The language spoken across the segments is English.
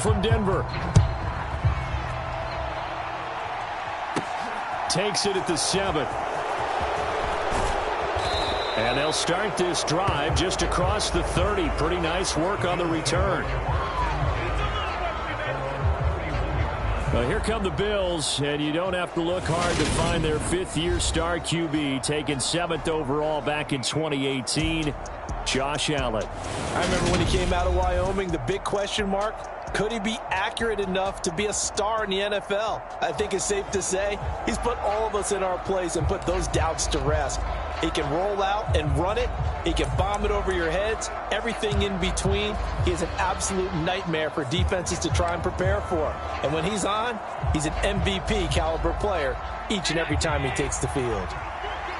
from Denver. Takes it at the 7. And they'll start this drive just across the 30. Pretty nice work on the return. Well, here come the Bills, and you don't have to look hard to find their fifth-year star QB, taken 7th overall back in 2018, Josh Allen. I remember when he came out of Wyoming, the big question mark, could he be accurate enough to be a star in the NFL? I think it's safe to say he's put all of us in our place and put those doubts to rest. He can roll out and run it. He can bomb it over your heads. Everything in between. He is an absolute nightmare for defenses to try and prepare for. And when he's on, he's an MVP caliber player each and every time he takes the field.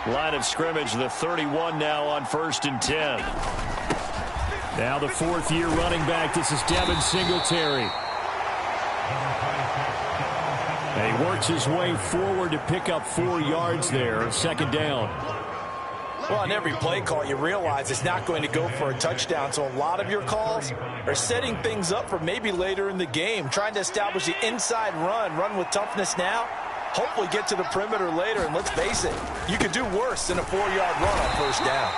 Line of scrimmage, the 31 now on 1st and 10. Now the 4th-year running back. This is Devin Singletary. And he works his way forward to pick up 4 yards there. 2nd down. Well, on every play call, you realize it's not going to go for a touchdown. So a lot of your calls are setting things up for maybe later in the game, trying to establish the inside run with toughness now, hopefully get to the perimeter later. And let's face it, you could do worse than a 4-yard run on 1st down.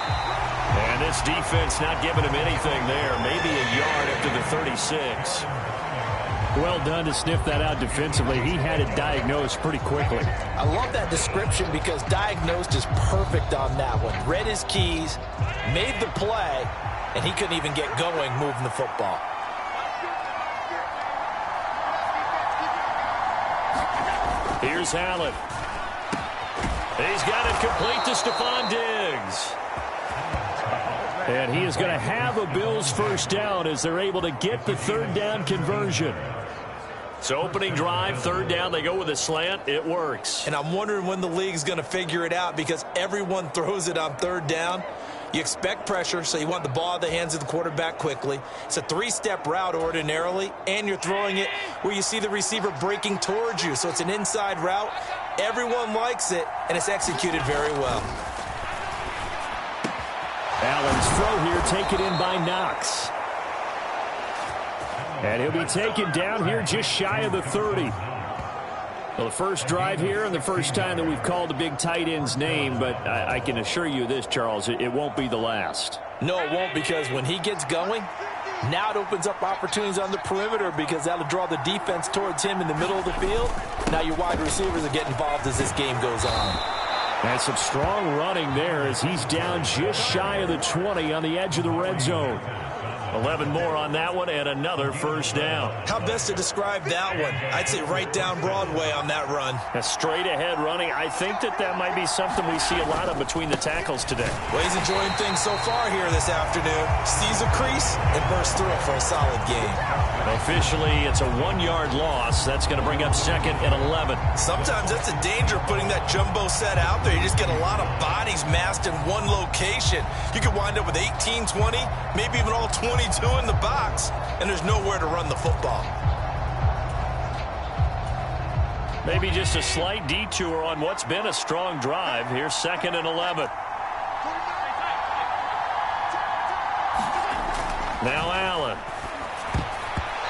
And this defense not giving him anything there, maybe a yard up to the 36. Well done to sniff that out defensively. He had it diagnosed pretty quickly. I love that description because diagnosed is perfect on that one. Read his keys, made the play, and he couldn't even get going moving the football. Here's Allen. He's got it complete to Stephon Diggs. And he is going to have a Bills 1st down as they're able to get the 3rd down conversion. So opening drive, 3rd down, they go with a slant. It works. And I'm wondering when the league's going to figure it out because everyone throws it on 3rd down. You expect pressure, so you want the ball in the hands of the quarterback quickly. It's a 3-step route ordinarily, and you're throwing it where you see the receiver breaking towards you. So it's an inside route. Everyone likes it, and it's executed very well. Allen's throw here taken in by Knox. And he'll be taken down here just shy of the 30. Well, the first drive here and the first time that we've called the big tight end's name, but I can assure you this, Charles, it won't be the last. No, it won't, because when he gets going, now it opens up opportunities on the perimeter because that'll draw the defense towards him in the middle of the field. Now your wide receivers are getting involved as this game goes on. And some strong running there as he's down just shy of the 20 on the edge of the red zone. 11 more on that one and another 1st down. How best to describe that one? I'd say right down Broadway on that run. A straight ahead running. I think that might be something we see a lot of between the tackles today. Well, he's enjoying things so far here this afternoon. Sees a crease and bursts through it for a solid game. Officially, it's a 1-yard loss. That's going to bring up 2nd and 11. Sometimes that's the danger of putting that jumbo set out there. You just get a lot of bodies massed in one location. You could wind up with 18, 20, maybe even all 22 in the box, and there's nowhere to run the football. Maybe just a slight detour on what's been a strong drive. Here's 2nd and 11. Now Allen.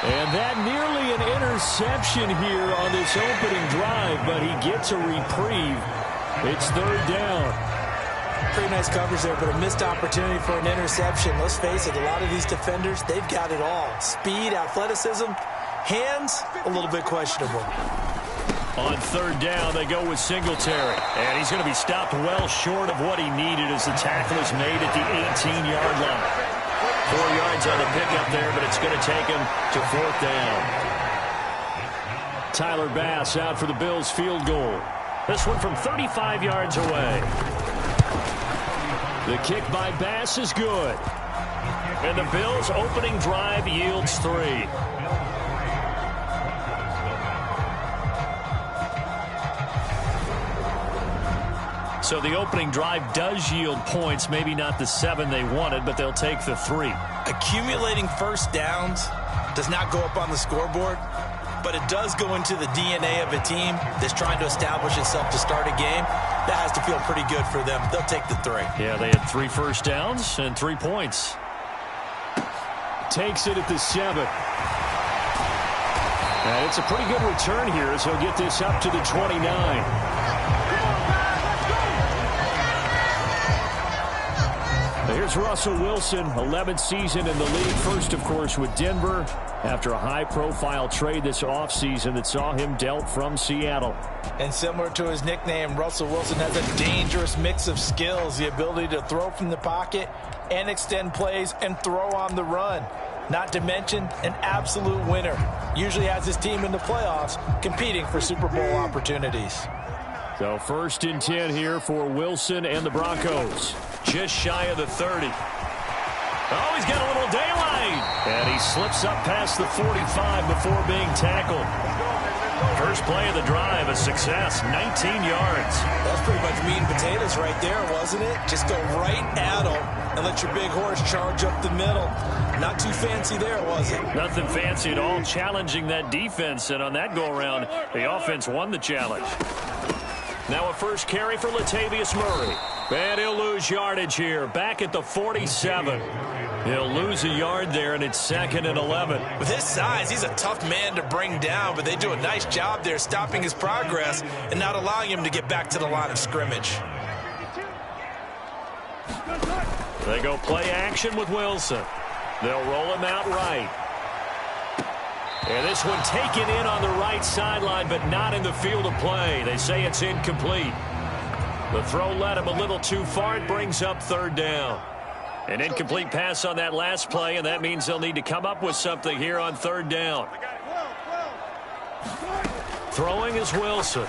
And that nearly an interception here on this opening drive, but he gets a reprieve. It's 3rd down. Pretty nice coverage there, but a missed opportunity for an interception. Let's face it, a lot of these defenders, they've got it all. Speed, athleticism, hands, a little bit questionable. On 3rd down, they go with Singletary. And he's going to be stopped well short of what he needed as the tackle is made at the 18-yard line. 4 yards on the pickup there, but it's going to take him to 4th down. Tyler Bass out for the Bills field goal. This one from 35 yards away. The kick by Bass is good. And the Bills' opening drive yields 3. So the opening drive does yield points, maybe not the 7 they wanted, but they'll take the 3. Accumulating 1st downs does not go up on the scoreboard, but it does go into the DNA of a team that's trying to establish itself to start a game. That has to feel pretty good for them. They'll take the 3. Yeah, they had 3 first downs and 3 points. Takes it at the 7. And it's a pretty good return here as he'll get this up to the 29. Here's Russell Wilson, 11th season in the league. First, of course, with Denver after a high-profile trade this offseason that saw him dealt from Seattle. And similar to his nickname, Russell Wilson has a dangerous mix of skills, the ability to throw from the pocket and extend plays and throw on the run. Not to mention an absolute winner. Usually has his team in the playoffs competing for Super Bowl opportunities. So 1st and 10 here for Wilson and the Broncos. Just shy of the 30. Oh, he's got a little daylight. And he slips up past the 45 before being tackled. First play of the drive, a success, 19 yards. That's pretty much meat and potatoes right there, wasn't it? Just go right at him and let your big horse charge up the middle. Not too fancy there, was it? Nothing fancy at all, challenging that defense. And on that go-around, the offense won the challenge. Now a first carry for Latavius Murray. And he'll lose yardage here, back at the 47. He'll lose a yard there, and it's 2nd and 11. With his size, he's a tough man to bring down, but they do a nice job there stopping his progress and not allowing him to get back to the line of scrimmage. They go play action with Wilson. They'll roll him out right. And this one taken in on the right sideline, but not in the field of play. They say it's incomplete. The throw led him a little too far. It brings up 3rd down. An incomplete pass on that last play, and that means they'll need to come up with something here on 3rd down. Throwing is Wilson.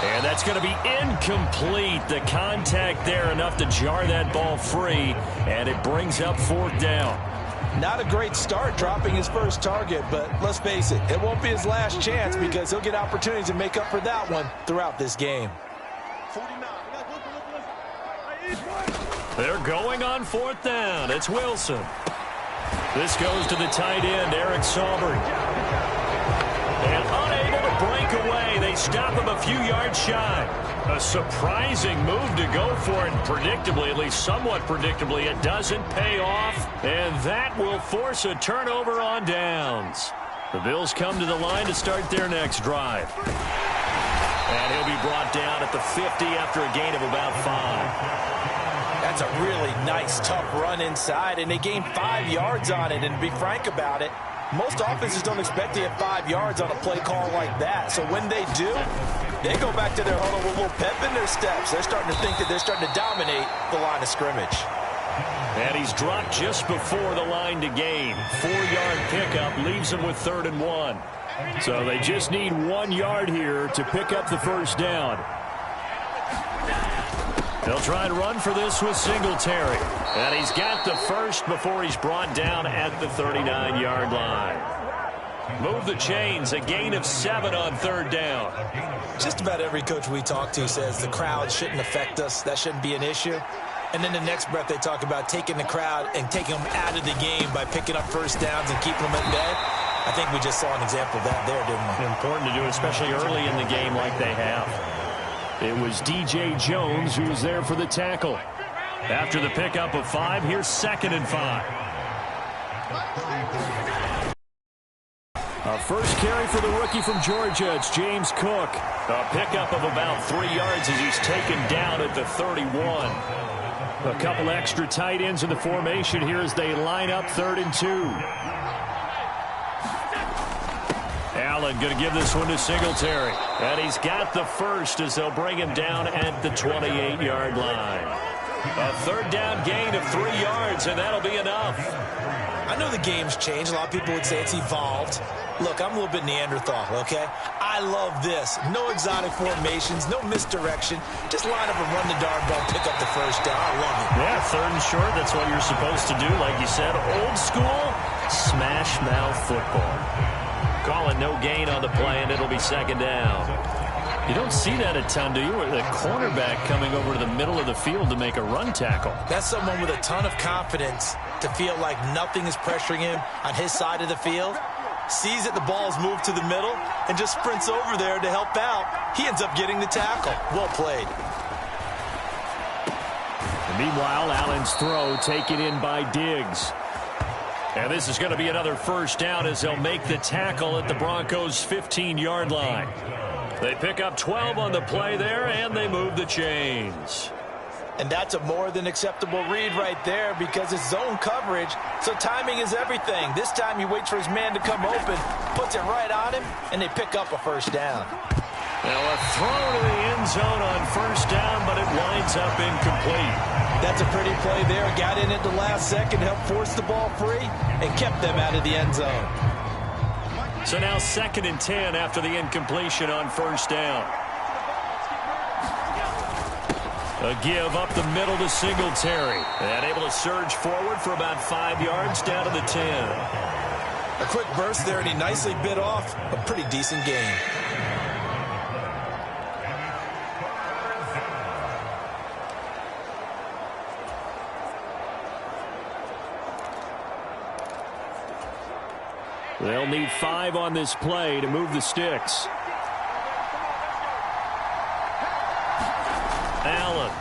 And that's going to be incomplete. The contact there enough to jar that ball free, and it brings up 4th down. Not a great start dropping his first target, but let's face it, it won't be his last chance because he'll get opportunities to make up for that one throughout this game. They're going on 4th down. It's Wilson. This goes to the tight end, Eric Saubert. And unable to break away. They stop him a few yards shy. A surprising move to go for it. Predictably, at least somewhat predictably, it doesn't pay off. And that will force a turnover on downs. The Bills come to the line to start their next drive. And he'll be brought down at the 50 after a gain of about 5. That's a really nice, tough run inside, and they gained 5 yards on it. And to be frank about it, most offenses don't expect to get 5 yards on a play call like that. So when they do, they go back to their huddle with a little pep in their steps. They're starting to think that they're starting to dominate the line of scrimmage. And he's dropped just before the line to gain. 4-yard pickup leaves him with 3rd and 1. So they just need 1 yard here to pick up the first down. They'll try and run for this with Singletary. And he's got the first before he's brought down at the 39-yard line. Move the chains, a gain of 7 on 3rd down. Just about every coach we talk to says the crowd shouldn't affect us. That shouldn't be an issue. And then the next breath they talk about taking the crowd and taking them out of the game by picking up first downs and keeping them at bay. I think we just saw an example of that there, didn't we? Important to do, especially early in the game like they have. It was DJ Jones who was there for the tackle. After the pickup of 5, here's 2nd and 5. A first carry for the rookie from Georgia. It's James Cook. A pickup of about 3 yards as he's taken down at the 31. A couple extra tight ends in the formation here as they line up 3rd and 2. Allen going to give this one to Singletary. And he's got the first as they'll bring him down at the 28-yard line. A 3rd down gain of 3 yards, and that'll be enough. I know the game's changed. A lot of people would say it's evolved. Look, I'm a little bit Neanderthal, okay? I love this. No exotic formations, no misdirection. Just line up and run the darn ball, pick up the first down. I love it. Yeah, 3rd and short, that's what you're supposed to do. Like you said, old school, smash mouth football. Calling no gain on the play, and it'll be 2nd down. You don't see that a ton, do you? The cornerback coming over to the middle of the field to make a run tackle. That's someone with a ton of confidence to feel like nothing is pressuring him on his side of the field. Sees that the ball is moved to the middle and just sprints over there to help out. He ends up getting the tackle. Well played. And meanwhile, Allen's throw taken in by Diggs. And this is going to be another first down as they'll make the tackle at the Broncos' 15-yard line. They pick up 12 on the play there, and they move the chains. And that's a more than acceptable read right there because it's zone coverage, so timing is everything. This time he waits for his man to come open, puts it right on him, and they pick up a first down. Now a throw to the end zone on first down, but it winds up incomplete. That's a pretty play there. Got in at the last second, helped force the ball free, and kept them out of the end zone. So now 2nd and 10 after the incompletion on first down. A give up the middle to Singletary. And able to surge forward for about 5 yards down to the 10. A quick burst there, and he nicely bit off a pretty decent gain. They'll need 5 on this play to move the sticks. Allen.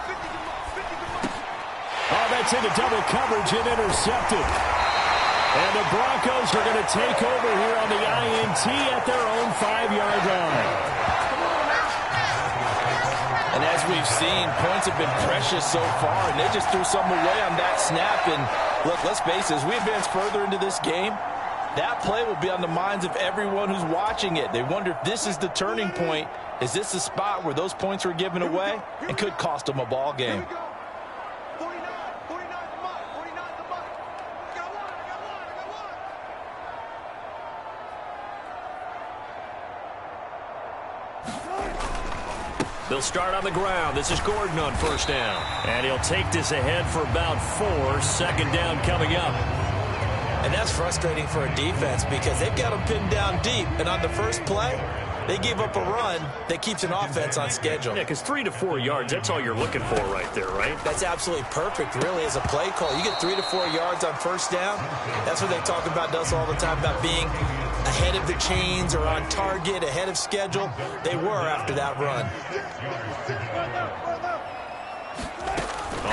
Oh, that's into double coverage and intercepted. And the Broncos are going to take over here on the INT at their own 5-yard line. And as we've seen, points have been precious so far, and they just threw some away on that snap. And look, let's face it, as we advance further into this game, that play will be on the minds of everyone who's watching it. They wonder if this is the turning point. Is this the spot where those points were given away and could cost them a ball game? They'll start on the ground. This is Gordon on first down. And he'll take this ahead for about 4. 2nd down coming up. And that's frustrating for a defense because they've got them pinned down deep. And on the first play, they give up a run that keeps an offense on schedule. Yeah, because 3 to 4 yards, that's all you're looking for right there, right? That's absolutely perfect, really, as a play call. You get 3 to 4 yards on first down. That's what they talk about us all the time, about being ahead of the chains or on target, ahead of schedule. They were after that run.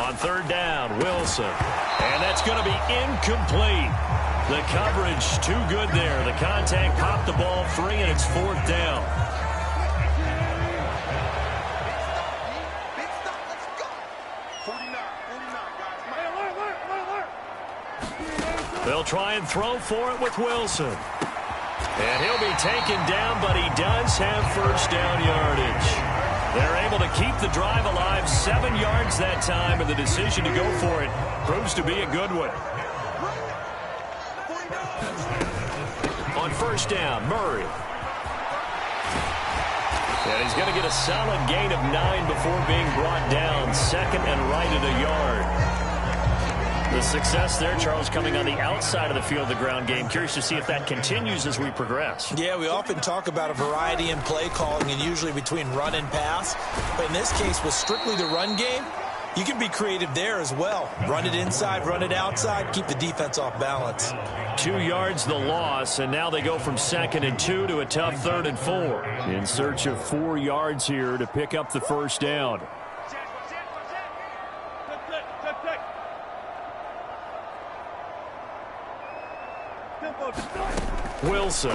On 3rd down, Wilson. And that's going to be incomplete. The coverage too good there. The contact popped the ball free, and it's 4th down. They'll try and throw for it with Wilson. And he'll be taken down, but he does have first down yardage. They're able to keep the drive alive, 7 yards that time, and the decision to go for it proves to be a good one. On first down, Murray. And he's going to get a solid gain of 9 before being brought down. 2nd and right at a yard. The success there, Charles, coming on the outside of the field, the ground game. Curious to see if that continues as we progress. Yeah, we often talk about a variety in play calling and usually between run and pass. But in this case, with strictly the run game, you can be creative there as well. Run it inside, run it outside, keep the defense off balance. 2 yards the loss, and now they go from 2nd and 2 to a tough 3rd and 4. In search of 4 yards here to pick up the first down. Wilson.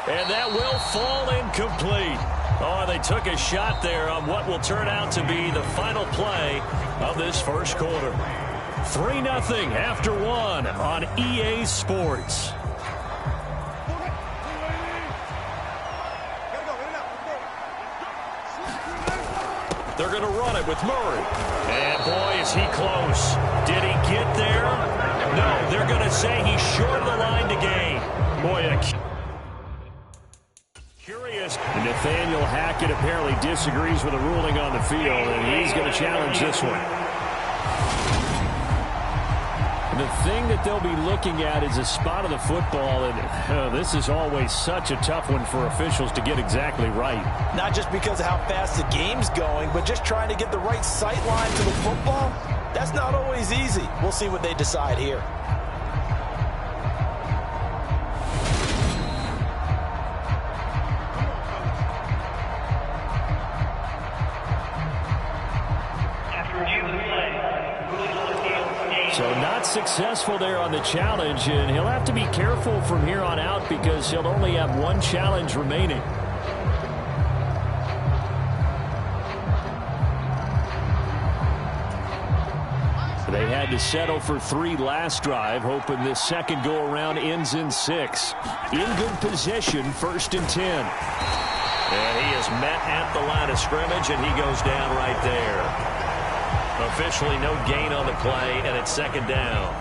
And that will fall incomplete. Oh, they took a shot there on what will turn out to be the final play of this first quarter. 3-0 after 1 on EA Sports. They're going to run it with Murray. And boy, is he close. Did he get there? No, they're going to say he's short of the line to gain. Boy, curious. Nathaniel Hackett apparently disagrees with the ruling on the field, and he's going to challenge this one. The thing that they'll be looking at is a spot of the football, and this is always such a tough one for officials to get exactly right. Not just because of how fast the game's going, but just trying to get the right sight line to the football. That's not always easy. We'll see what they decide here. After review of the play, successful there on the challenge, and he'll have to be careful from here on out because he'll only have one challenge remaining. They had to settle for 3 last drive, hoping this second go-around ends in 6. In good possession, 1st and 10. And he is met at the line of scrimmage, and he goes down right there. Officially no gain on the play, and it's 2nd down.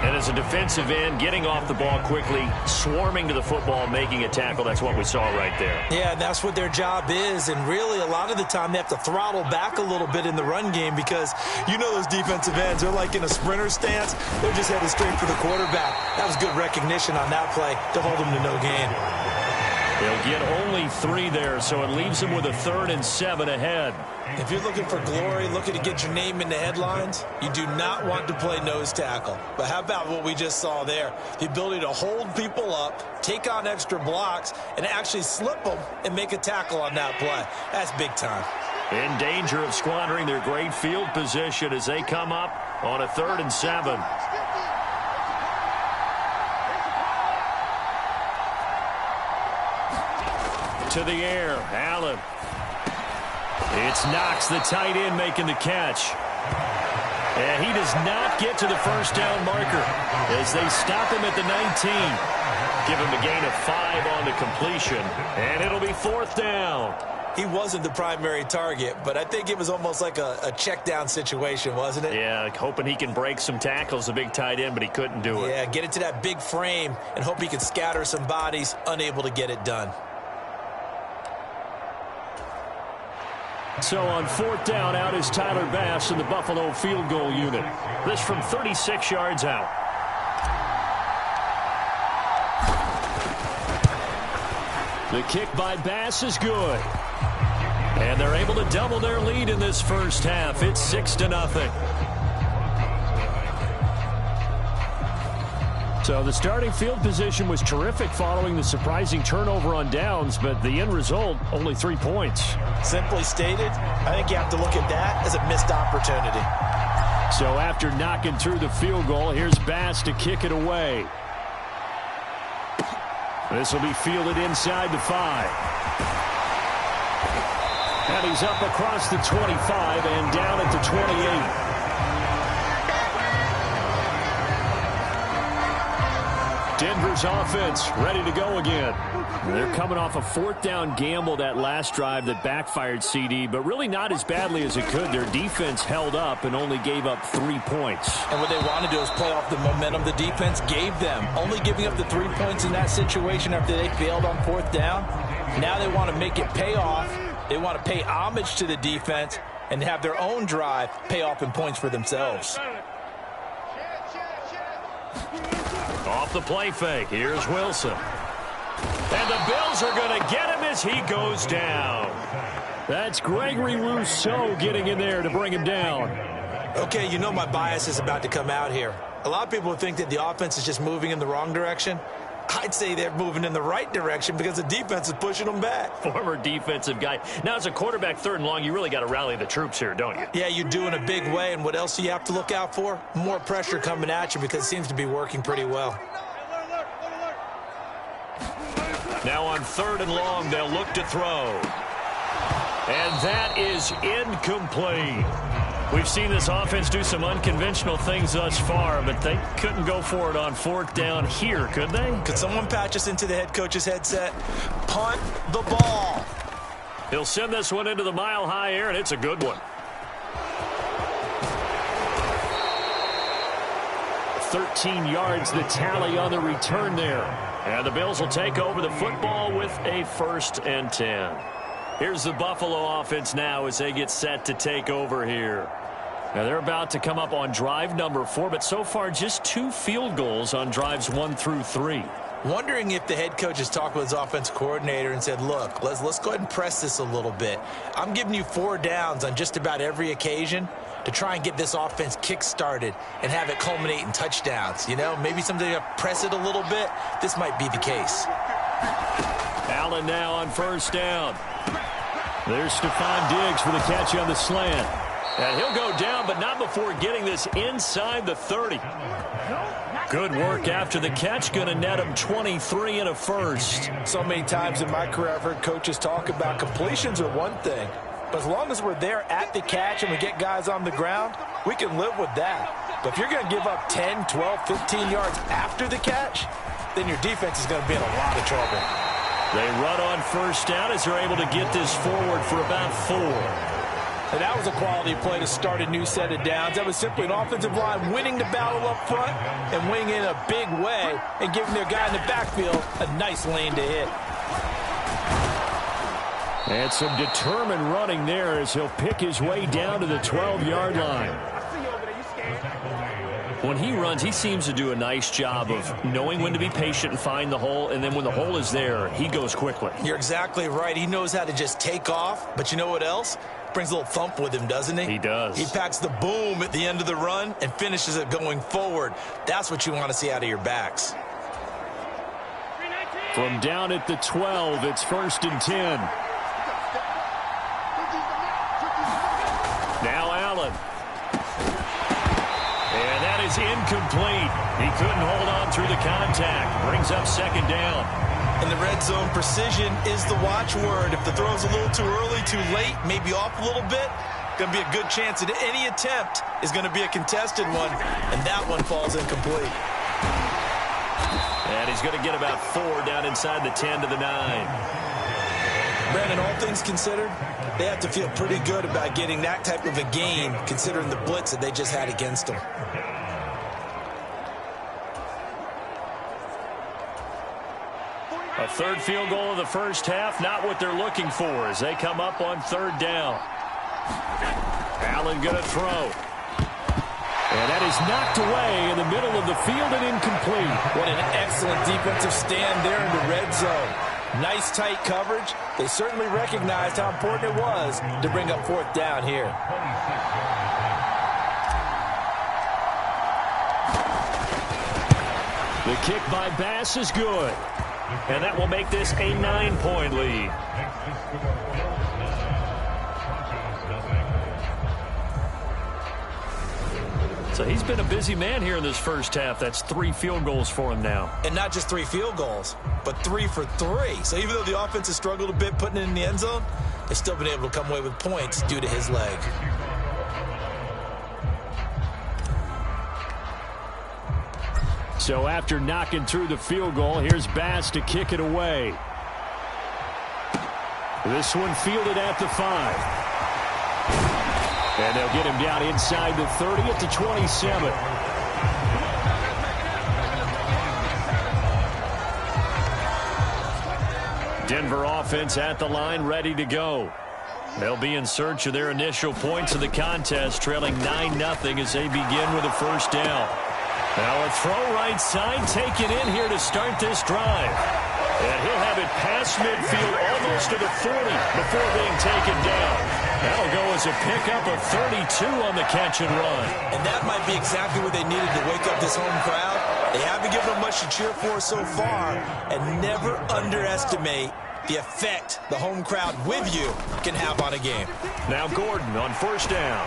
And as a defensive end, getting off the ball quickly, swarming to the football, making a tackle, that's what we saw right there. Yeah, that's what their job is, and really a lot of the time they have to throttle back a little bit in the run game because you know those defensive ends, they're like in a sprinter stance. They're just headed straight for the quarterback. That was good recognition on that play to hold them to no gain. They'll get only 3 there, so it leaves them with a 3rd and 7 ahead. If you're looking for glory, looking to get your name in the headlines, you do not want to play nose tackle. But how about what we just saw there? The ability to hold people up, take on extra blocks, and actually slip them and make a tackle on that play. That's big time. In danger of squandering their great field position as they come up on a 3rd and 7. To the air, Allen. It's Knox, the tight end, making the catch. And he does not get to the 1st down marker as they stop him at the 19. Give him a gain of 5 on the completion, and it'll be 4th down. He wasn't the primary target, but I think it was almost like a check down situation, wasn't it? Yeah, hoping he can break some tackles, the big tight end, but he couldn't do it. Yeah, get it to that big frame and hope he could scatter some bodies, unable to get it done. So on 4th down, out is Tyler Bass in the Buffalo field goal unit. This from 36 yards out. The kick by Bass is good. And they're able to double their lead in this first half. It's 6-0. So the starting field position was terrific following the surprising turnover on downs, but the end result, only 3 points. Simply stated, I think you have to look at that as a missed opportunity. So after knocking through the field goal, here's Bass to kick it away. This will be fielded inside the 5. And he's up across the 25 and down at the 28. Denver's offense ready to go again. They're coming off a 4th down gamble that last drive that backfired CD, but really not as badly as it could. Their defense held up and only gave up 3 points. And what they want to do is play off the momentum the defense gave them. Only giving up the 3 points in that situation after they failed on 4th down. Now they want to make it pay off. They want to pay homage to the defense and have their own drive pay off in points for themselves. Off the play fake, here's Wilson. And the Bills are going to get him as he goes down. That's Gregory Rousseau getting in there to bring him down. Okay, you know my bias is about to come out here. A lot of people think that the offense is just moving in the wrong direction. I'd say they're moving in the right direction because the defense is pushing them back. Former defensive guy. Now, as a quarterback 3rd and long, you really got to rally the troops here, don't you? Yeah, you do in a big way. And what else do you have to look out for? More pressure coming at you because it seems to be working pretty well. Now on 3rd and long, they'll look to throw. And that is incomplete. We've seen this offense do some unconventional things thus far, but they couldn't go for it on 4th down here, could they? Could someone patch us into the head coach's headset? Punt the ball. He'll send this one into the mile-high air, and it's a good one. 13 yards the tally on the return there. And the Bills will take over the football with a 1st and 10. Here's the Buffalo offense now as they get set to take over here. Now they're about to come up on drive number 4, but so far just 2 field goals on drives 1 through 3. Wondering if the head coach has talked with his offense coordinator and said, look, let's go ahead and press this a little bit. I'm giving you 4 downs on just about every occasion to try and get this offense kick-started and have it culminate in touchdowns. You know, maybe something to press it a little bit. This might be the case. Allen now on 1st down. There's Stephon Diggs for the catch on the slant. And he'll go down, but not before getting this inside the 30. Good work after the catch. Going to net him 23 and a first. So many times in my career, I've heard coaches talk about completions are one thing. But as long as we're there at the catch and we get guys on the ground, we can live with that. But if you're going to give up 10, 12, 15 yards after the catch, then your defense is going to be in a lot of trouble. They run on first down as they're able to get this forward for about 4. And that was a quality play to start a new set of downs. That was simply an offensive line winning the battle up front and winning in a big way and giving their guy in the backfield a nice lane to hit. And some determined running there as he'll pick his way down to the 12-yard line. When he runs, he seems to do a nice job of knowing when to be patient and find the hole, and then when the hole is there, he goes quickly. You're exactly right. He knows how to just take off, but you know what else? Brings a little thump with him, doesn't he? He does. He packs the boom at the end of the run and finishes it going forward. That's what you want to see out of your backs. From down at the 12, it's 1st and 10. Now Allen. And that is incomplete. He couldn't hold on through the contact. Brings up 2nd down. In the red zone, precision is the watchword. If the throw's a little too early, too late, maybe off a little bit, going to be a good chance that any attempt is going to be a contested one, and that one falls incomplete. And he's going to get about 4 down inside the 10 to the 9. Brandon, all things considered, they have to feel pretty good about getting that type of a gain, considering the blitz that they just had against them. A 3rd field goal of the first half, not what they're looking for as they come up on 3rd down. Allen going to throw. And that is knocked away in the middle of the field and incomplete. What an excellent defensive stand there in the red zone. Nice tight coverage. They certainly recognized how important it was to bring up 4th down here. The kick by Bass is good. And that will make this a 9-point lead. So he's been a busy man here in this first half. That's 3 field goals for him now. And not just 3 field goals, but 3 for 3. So even though the offense has struggled a bit putting it in the end zone, they've still been able to come away with points due to his leg. So after knocking through the field goal, here's Bass to kick it away. This one fielded at the 5. And they'll get him down inside the 30 at the 27. Denver offense at the line, ready to go. They'll be in search of their initial points of the contest, trailing 9-0 as they begin with a 1st down. Now a throw right side taken in here to start this drive. And he'll have it past midfield almost to the 40 before being taken down. That'll go as a pickup of 32 on the catch and run. And that might be exactly what they needed to wake up this home crowd. They haven't given them much to cheer for so far. And never underestimate the effect the home crowd with you can have on a game. Now Gordon on 1st down.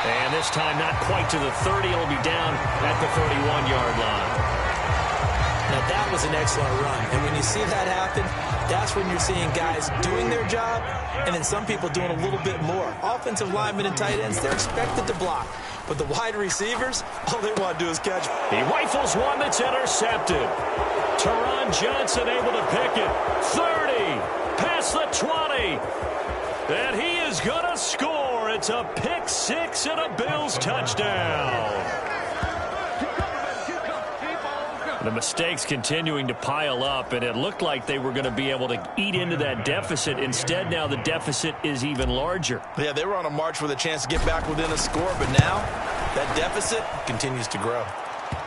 And this time not quite to the 30. It'll be down at the 31-yard line. Now that was an excellent run. And when you see that happen, that's when you're seeing guys doing their job and then some people doing a little bit more. Offensive linemen and tight ends, they're expected to block. But the wide receivers, all they want to do is catch. He rifles one that's intercepted. Teron Johnson able to pick it. 30, past the 20. And he is going to score. It's a pick 6 and a Bills touchdown. The mistakes continuing to pile up, and it looked like they were going to be able to eat into that deficit. Instead, now the deficit is even larger. Yeah, they were on a march with a chance to get back within a score, but now that deficit continues to grow.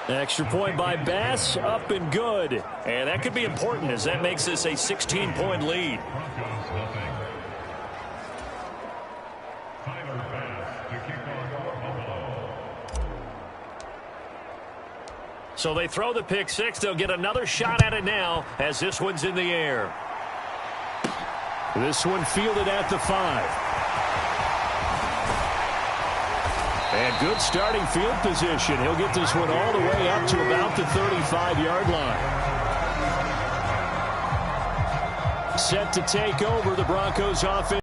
Extra point by Bass, up and good. And that could be important as that makes this a 16-point lead. So they throw the pick 6. They'll get another shot at it now as this one's in the air. This one fielded at the 5. And good starting field position. He'll get this one all the way up to about the 35-yard line. Set to take over the Broncos offense.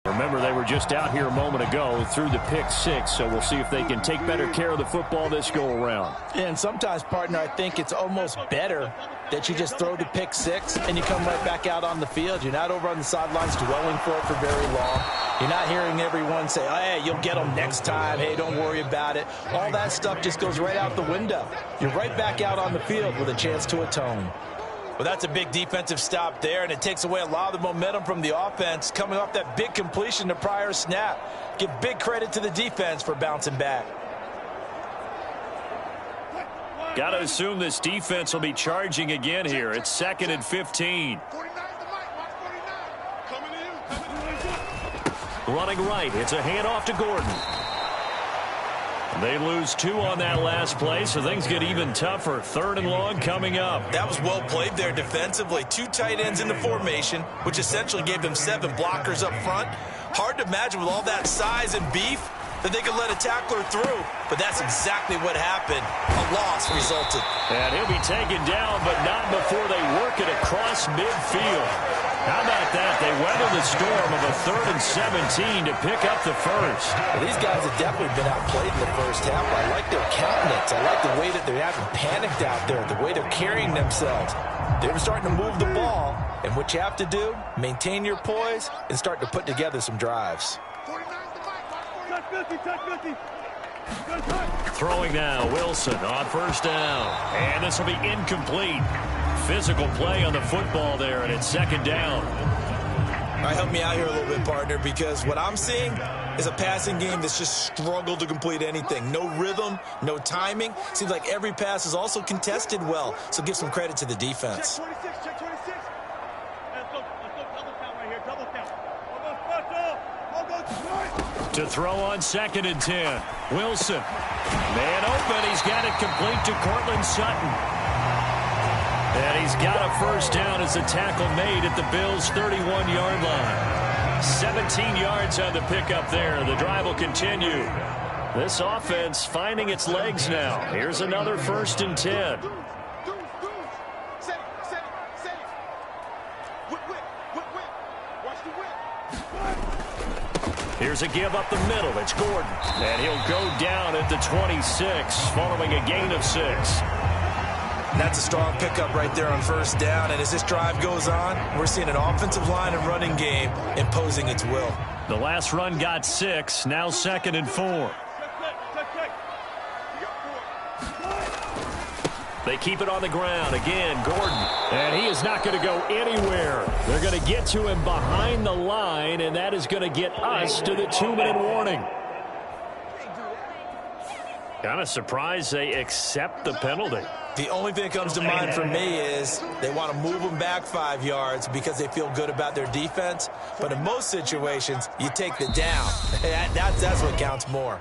Remember, they were just out here a moment ago through the pick six, so we'll see if they can take better care of the football this go-around. And sometimes, partner, I think it's almost better that you just throw the pick six and you come right back out on the field. You're not over on the sidelines dwelling for it for very long. You're not hearing everyone say, oh, hey, you'll get them next time. Hey, don't worry about it. All that stuff just goes right out the window. You're right back out on the field with a chance to atone. Well, that's a big defensive stop there, and it takes away a lot of the momentum from the offense coming off that big completion the prior snap. Give big credit to the defense for bouncing back. Got to assume this defense will be charging again here. It's 2nd and 15. Running right. It's a handoff to Gordon. They lose 2 on that last play, so things get even tougher. 3rd and long coming up. That was well played there defensively. 2 tight ends in the formation, which essentially gave them 7 blockers up front. Hard to imagine with all that size and beef that they could let a tackler through, but that's exactly what happened. A loss resulted. And he'll be taken down, but not before they work it across midfield. How about that? They weather the storm of a 3rd and 17 to pick up the first. Well, these guys have definitely been outplayed in the first half. I like their countenance. I like the way that they haven't panicked out there, the way they're carrying themselves. They were starting to move the ball, and what you have to do, maintain your poise and start to put together some drives. Throwing now, Wilson on 1st down. And this will be incomplete. Physical play on the football there, and it's 2nd down. All right, help me out here a little bit, partner, because what I'm seeing is a passing game that's just struggled to complete anything. No rhythm, no timing. Seems like every pass is also contested well, so give some credit to the defense. Check 26, check 26. Let's go double count right here, double count. To throw on 2nd and 10. Wilson. Man open. He's got it complete to Cortland Sutton. And he's got a 1st down as the tackle made at the Bills' 31-yard line. 17 yards on the pickup there. The drive will continue. This offense finding its legs now. Here's another 1st and 10. Here's a give up the middle. It's Gordon. And he'll go down at the 26 following a gain of 6. That's a strong pickup right there on 1st down. And as this drive goes on, we're seeing an offensive line and running game imposing its will. The last run got 6. Now 2nd and 4. They keep it on the ground. Again, Gordon. And he is not going to go anywhere. They're going to get to him behind the line, and that is going to get us to the 2-minute warning. Kind of surprised they accept the penalty. The only thing that comes to mind for me is they want to move them back 5 yards because they feel good about their defense. But in most situations, you take the down. That's what counts more.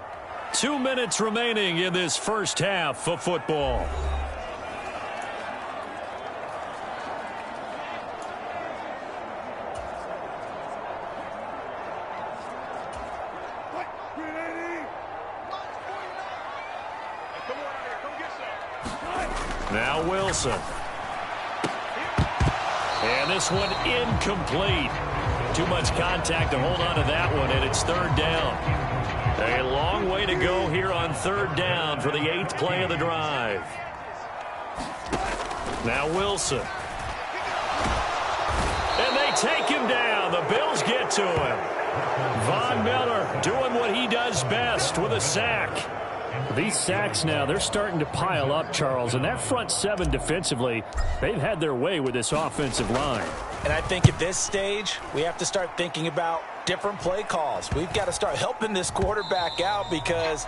2 minutes remaining in this first half of football. Now Wilson. And this one incomplete. Too much contact to hold on to that one, and it's 3rd down. A long way to go here on 3rd down for the 8th play of the drive. Now Wilson. And they take him down. The Bills get to him. Von Miller doing what he does best with a sack. These sacks now, they're starting to pile up, Charles, and that front 7 defensively, they've had their way with this offensive line. And I think at this stage, we have to start thinking about different play calls. We've got to start helping this quarterback out because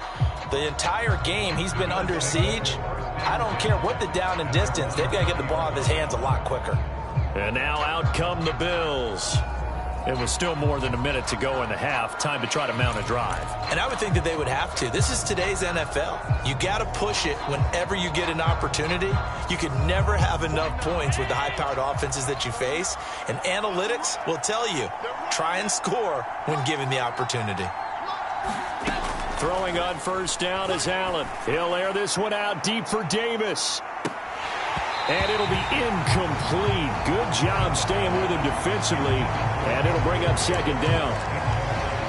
the entire game he's been under siege. I don't care what the down and distance, they've got to get the ball out of his hands a lot quicker. And now out come the Bills. It was still more than a minute to go in the half. Time to try to mount a drive. And I would think that they would have to. This is today's NFL. You got to push it whenever you get an opportunity. You could never have enough points with the high-powered offenses that you face. And analytics will tell you, try and score when given the opportunity. Throwing on first down is Allen. He'll air this one out deep for Davis. And it'll be incomplete. Good job staying with him defensively. And it'll bring up second down.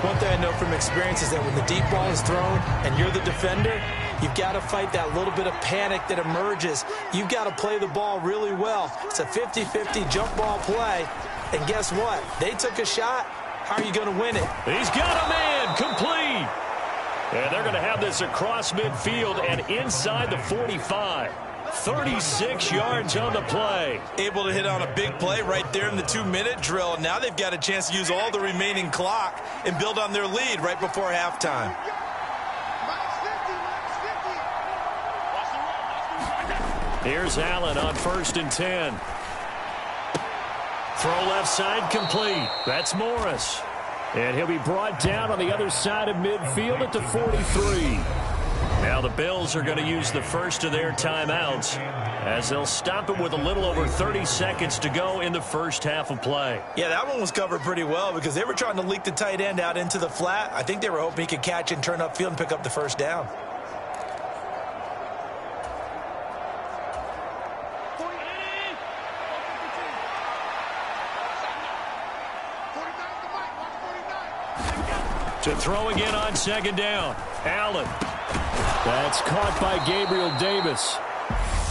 One thing I know from experience is that when the deep ball is thrown and you're the defender, you've got to fight that little bit of panic that emerges. You've got to play the ball really well. It's a 50-50 jump ball play. And guess what? They took a shot. How are you going to win it? He's got a man. Complete. And they're going to have this across midfield and inside the 45. 36 yards on the play. Able to hit on a big play right there in the 2-minute drill. Now they've got a chance to use all the remaining clock and build on their lead right before halftime. Here's Allen on 1st and 10. Throw left side complete. That's Morris. And he'll be brought down on the other side of midfield at the 43. Now the Bills are going to use the first of their timeouts as they'll stop it with a little over 30 seconds to go in the first half of play. Yeah, that one was covered pretty well because they were trying to leak the tight end out into the flat. I think they were hoping he could catch and turn upfield and pick up the first down. To throw again on second down. Allen. That's caught by Gabriel Davis.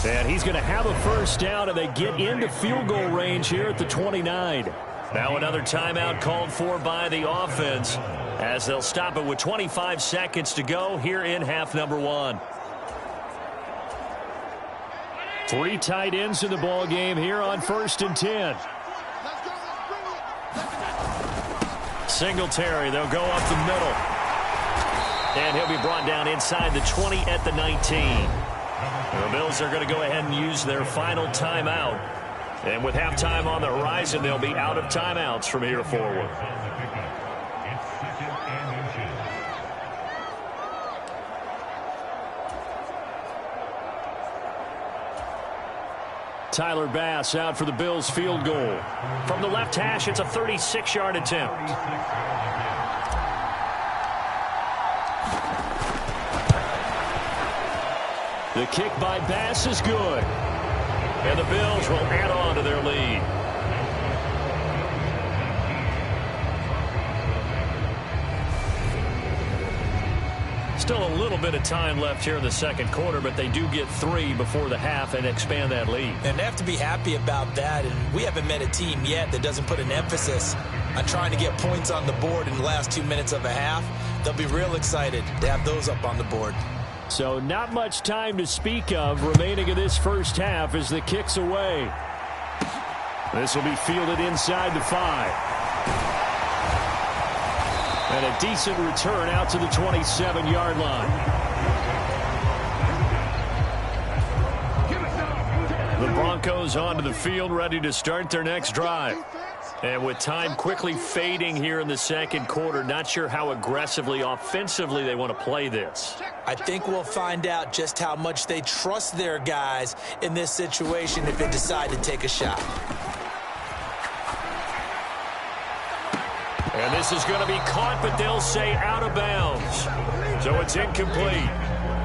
And he's going to have a first down, and they get into field goal range here at the 29. Now another timeout called for by the offense as they'll stop it with 25 seconds to go here in half number 1. 3 tight ends in the ball game here on 1st and 10. Singletary, they'll go up the middle. And he'll be brought down inside the 20 at the 19. The Bills are going to go ahead and use their final timeout. And with halftime on the horizon, they'll be out of timeouts from here forward. Tyler Bass out for the Bills field goal. From the left hash, it's a 36-yard attempt. The kick by Bass is good. And the Bills will add on to their lead. Still a little bit of time left here in the second quarter, but they do get 3 before the half and expand that lead. And they have to be happy about that. And we haven't met a team yet that doesn't put an emphasis on trying to get points on the board in the last 2 minutes of a half. They'll be real excited to have those up on the board. So not much time to speak of remaining in this first half as the kick's away. This will be fielded inside the 5. And a decent return out to the 27-yard line. The Broncos onto the field ready to start their next drive. And with time quickly fading here in the second quarter, not sure how aggressively, offensively they want to play this. I think we'll find out just how much they trust their guys in this situation if they decide to take a shot. And this is going to be caught, but they'll say out of bounds. So it's incomplete.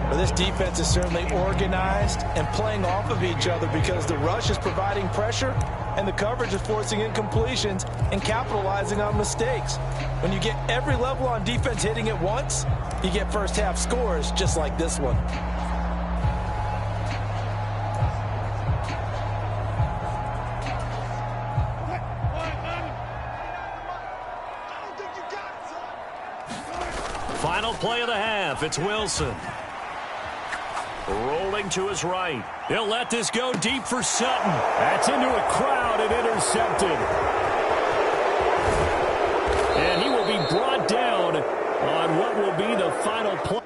Well, this defense is certainly organized and playing off of each other because the rush is providing pressure and the coverage is forcing incompletions and capitalizing on mistakes. When you get every level on defense hitting at once, you get first half scores just like this one. Final play of the half. It's Wilson. Rolling to his right. He'll let this go deep for Sutton. That's into a crowd and intercepted. And he will be brought down on what will be the final play.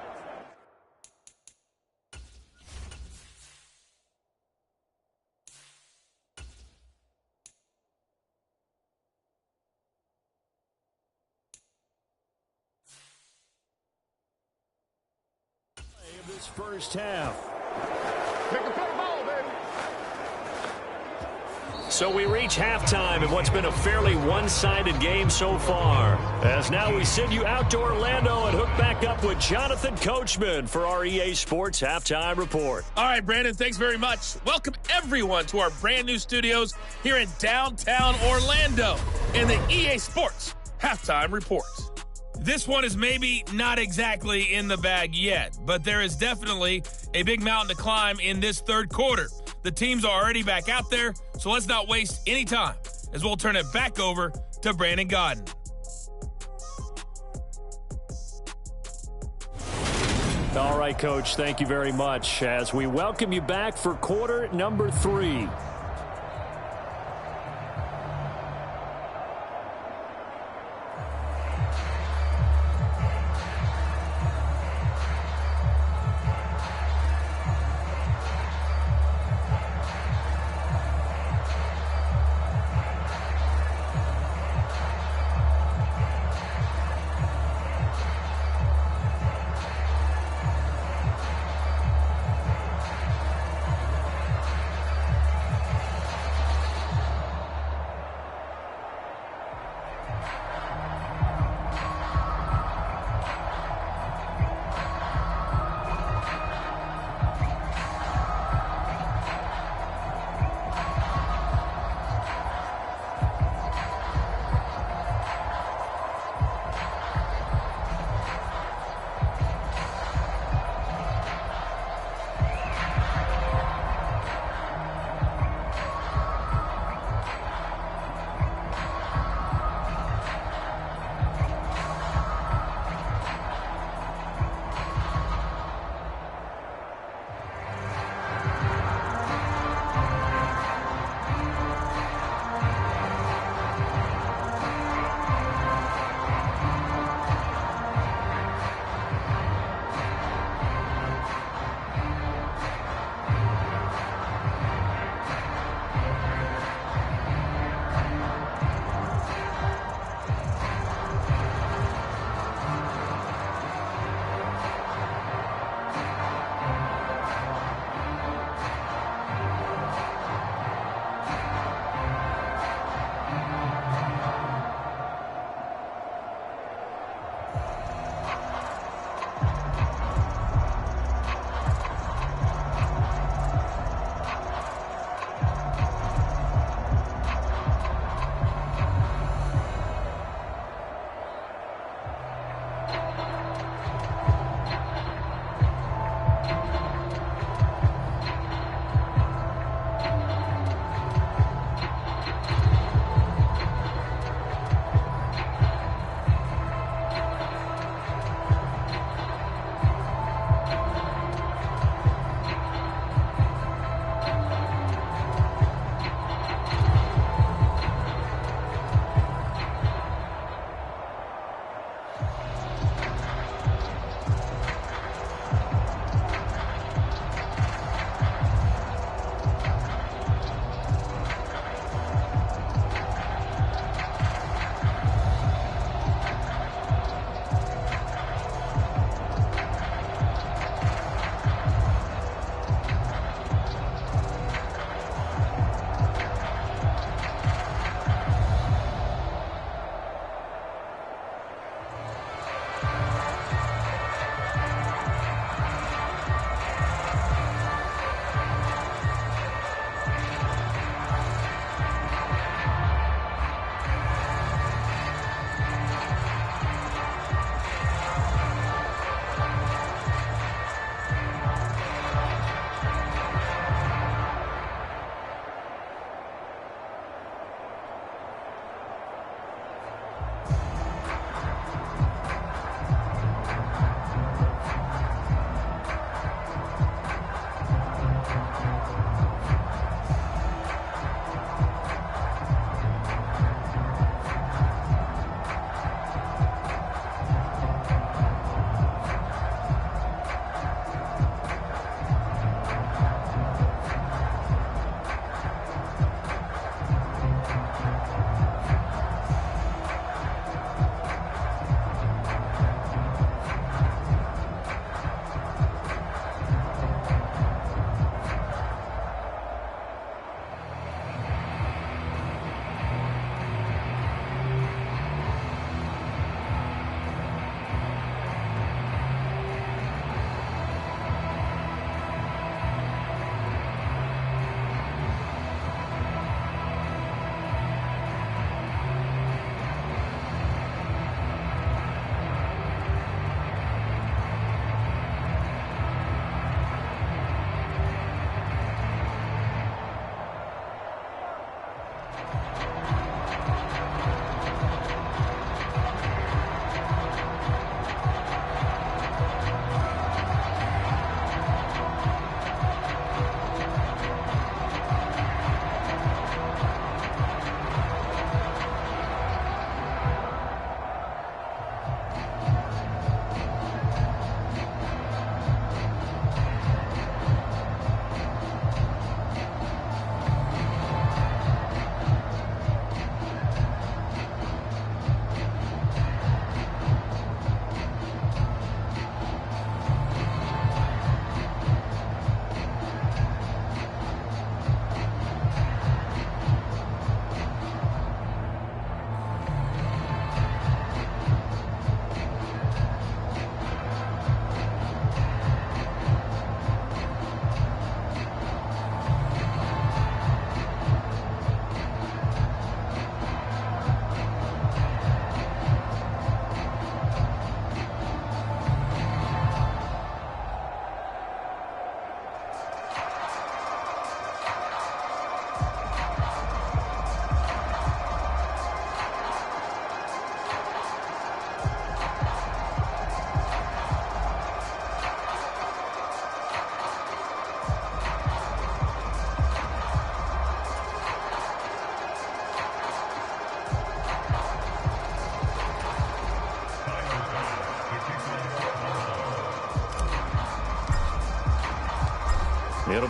This first half. So we reach halftime in what's been a fairly one-sided game so far. As now we send you out to Orlando and hook back up with Jonathan Coachman for our EA Sports Halftime Report. All right, Brandon, thanks very much. Welcome, everyone, to our brand new studios here in downtown Orlando in the EA Sports Halftime Report. This one is maybe not exactly in the bag yet, but there is definitely a big mountain to climb in this third quarter. The teams are already back out there, so let's not waste any time as we'll turn it back over to Brandon Godden. All right, Coach, thank you very much as we welcome you back for quarter number 3.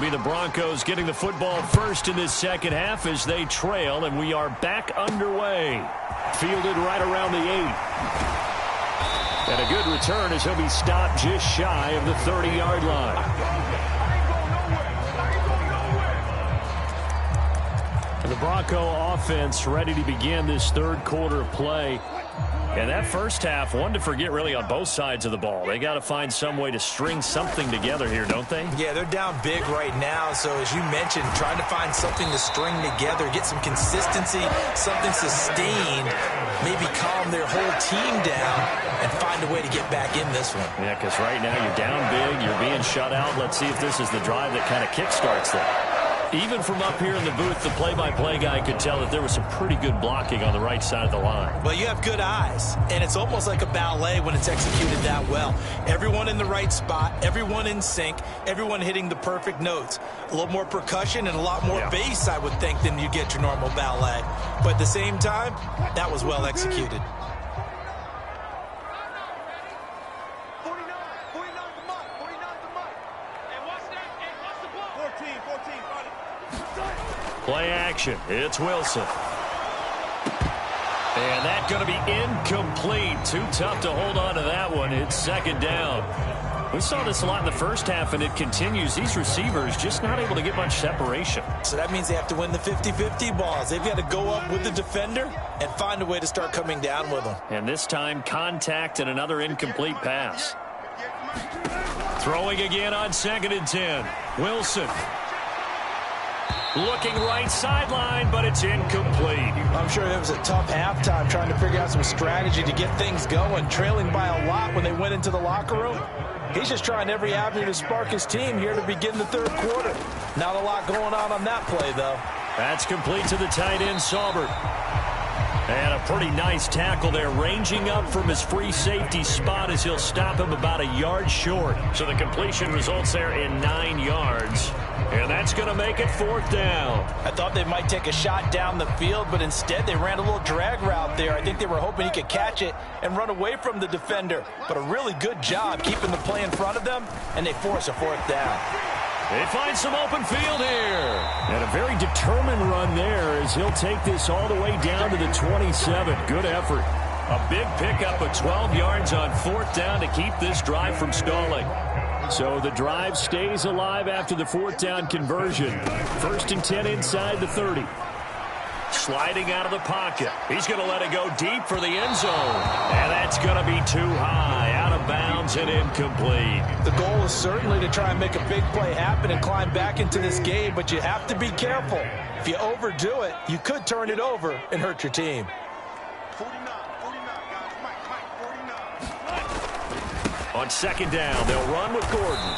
It'll be the Broncos getting the football first in this second half as they trail, and we are back underway. Fielded right around the 8. And a good return as he'll be stopped just shy of the 30-yard line. And the Bronco offense ready to begin this third quarter of play. And that first half, one to forget really on both sides of the ball. They got to find some way to string something together here, don't they? Yeah, they're down big right now. So as you mentioned, trying to find something to string together, get some consistency, something sustained, maybe calm their whole team down and find a way to get back in this one. Yeah, because right now you're down big, you're being shut out. Let's see if this is the drive that kind of kickstarts them. Even from up here in the booth, the play-by-play guy could tell that there was some pretty good blocking on the right side of the line. Well, you have good eyes, and it's almost like a ballet when it's executed that well. Everyone in the right spot, everyone in sync, everyone hitting the perfect notes. A little more percussion and a lot more bass, I would think, than you get your normal ballet. But at the same time, that was well executed. 14. Play action. It's Wilson. And that's going to be incomplete. Too tough to hold on to that one. It's second down. We saw this a lot in the first half, and it continues. These receivers just not able to get much separation. So that means they have to win the 50-50 balls. They've got to go up with the defender and find a way to start coming down with them. And this time, contact and another incomplete pass. Throwing again on 2nd and 10. Wilson. Looking right sideline, but it's incomplete. I'm sure it was a tough halftime trying to figure out some strategy to get things going, trailing by a lot when they went into the locker room. He's just trying every avenue to spark his team here to begin the third quarter. Not a lot going on that play, though. That's complete to the tight end, Saubert. And a pretty nice tackle there, ranging up from his free safety spot as he'll stop him about a yard short. So the completion results there in 9 yards. And that's going to make it 4th down. I thought they might take a shot down the field, but instead they ran a little drag route there. I think they were hoping he could catch it and run away from the defender. But a really good job keeping the play in front of them, and they force a 4th down. They find some open field here. And a very determined run there as he'll take this all the way down to the 27. Good effort. A big pickup of 12 yards on 4th down to keep this drive from stalling. So the drive stays alive after the 4th down conversion. 1st and 10 inside the 30. Sliding out of the pocket. He's going to let it go deep for the end zone. And that's going to be too high. Out of bounds and incomplete. The goal is certainly to try and make a big play happen and climb back into this game, but you have to be careful. If you overdo it, you could turn it over and hurt your team. 49, guys. Mike, 49. On 2nd down, they'll run with Gordon.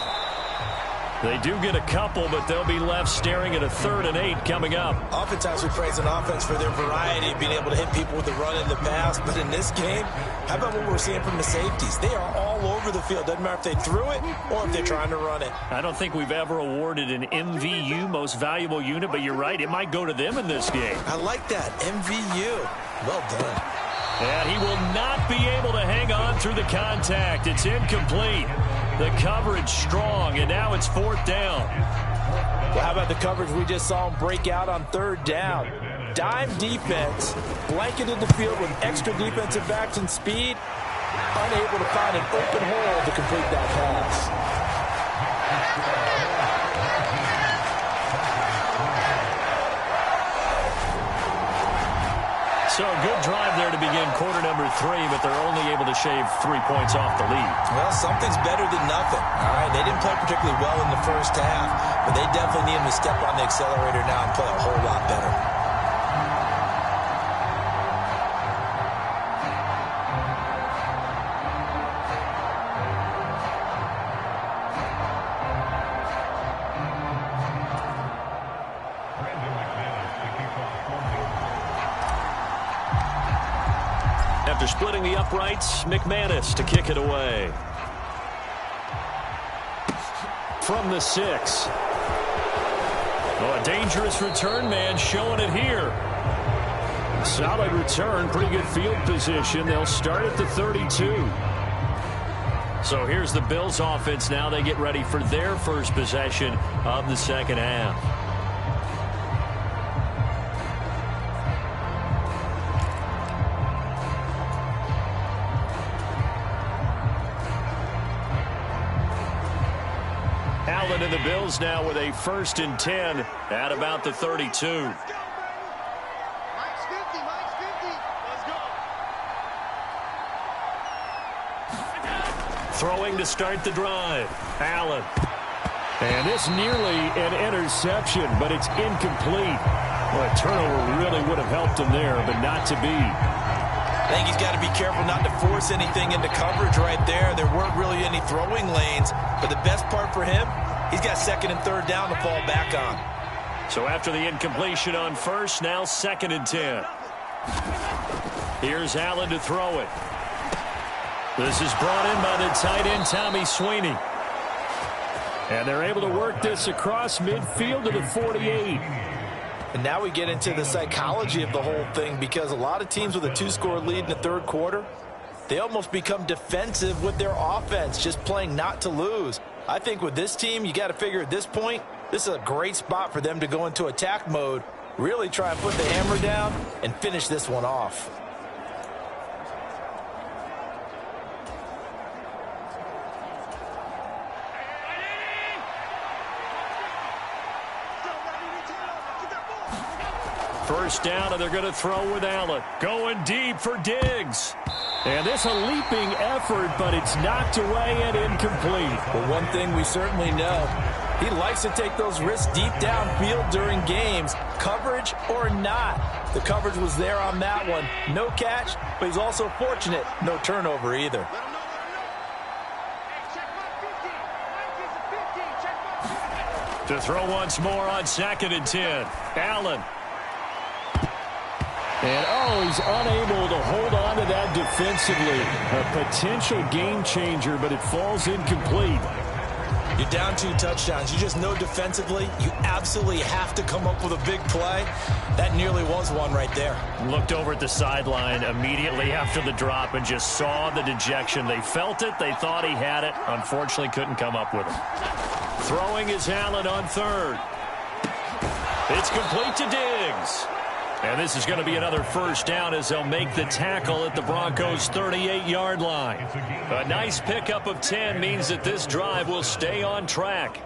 They do get a couple, but they'll be left staring at a 3rd and 8 coming up. Oftentimes we praise an offense for their variety, being able to hit people with the run and the pass. But in this game, how about what we're seeing from the safeties? They are all over the field. Doesn't matter if they threw it or if they're trying to run it. I don't think we've ever awarded an MVU, most valuable unit, but you're right, it might go to them in this game. I like that. MVU. Well done. And he will not be able to hang on through the contact. It's incomplete. The coverage strong, and now it's 4th down. Well, how about the coverage we just saw him break out on 3rd down? Dime defense, blanketed the field with extra defensive backs and speed, unable to find an open hole to complete that pass. So a good drive there to begin quarter number 3, but they're only able to shave 3 points off the lead. Well, something's better than nothing. All right, they didn't play particularly well in the first half, but they definitely need them to step on the accelerator now and play a whole lot better. After splitting the uprights, McManus to kick it away. From the 6. Oh, a dangerous return man showing it here. Solid return, pretty good field position. They'll start at the 32. So here's the Bills offense now. They get ready for their first possession of the second half. Allen and the Bills now with a 1st and 10 at about the 32. Throwing to start the drive. Allen. And this nearly an interception, but it's incomplete. Well, a turnover really would have helped him there, but not to be. I think he's got to be careful not to force anything into coverage right there. There weren't really any throwing lanes, but the best part for him, he's got 2nd and 3rd down to fall back on. So after the incompletion on 1st, now 2nd and 10. Here's Allen to throw it. This is brought in by the tight end, Tommy Sweeney. And they're able to work this across midfield to the 48. And now we get into the psychology of the whole thing, because a lot of teams with a 2-score lead in the 3rd quarter, they almost become defensive with their offense, just playing not to lose. I think with this team, you got to figure at this point, this is a great spot for them to go into attack mode, really try and put the hammer down and finish this one off. First down, and they're going to throw with Allen. Going deep for Diggs. And this a leaping effort, but it's knocked away and incomplete. Well, one thing we certainly know, he likes to take those risks deep downfield during games, coverage or not. The coverage was there on that one. No catch, but he's also fortunate. No turnover either. To throw once more on 2nd and 10. Allen. And, oh, he's unable to hold on to that defensively. A potential game changer, but it falls incomplete. You're down 2 touchdowns. You just know defensively you absolutely have to come up with a big play. That nearly was one right there. Looked over at the sideline immediately after the drop and just saw the dejection. They felt it. They thought he had it. Unfortunately, couldn't come up with it. Throwing is Allen on 3rd. It's complete to Diggs. And this is going to be another first down as they'll make the tackle at the Broncos' 38-yard line. A nice pickup of 10 means that this drive will stay on track.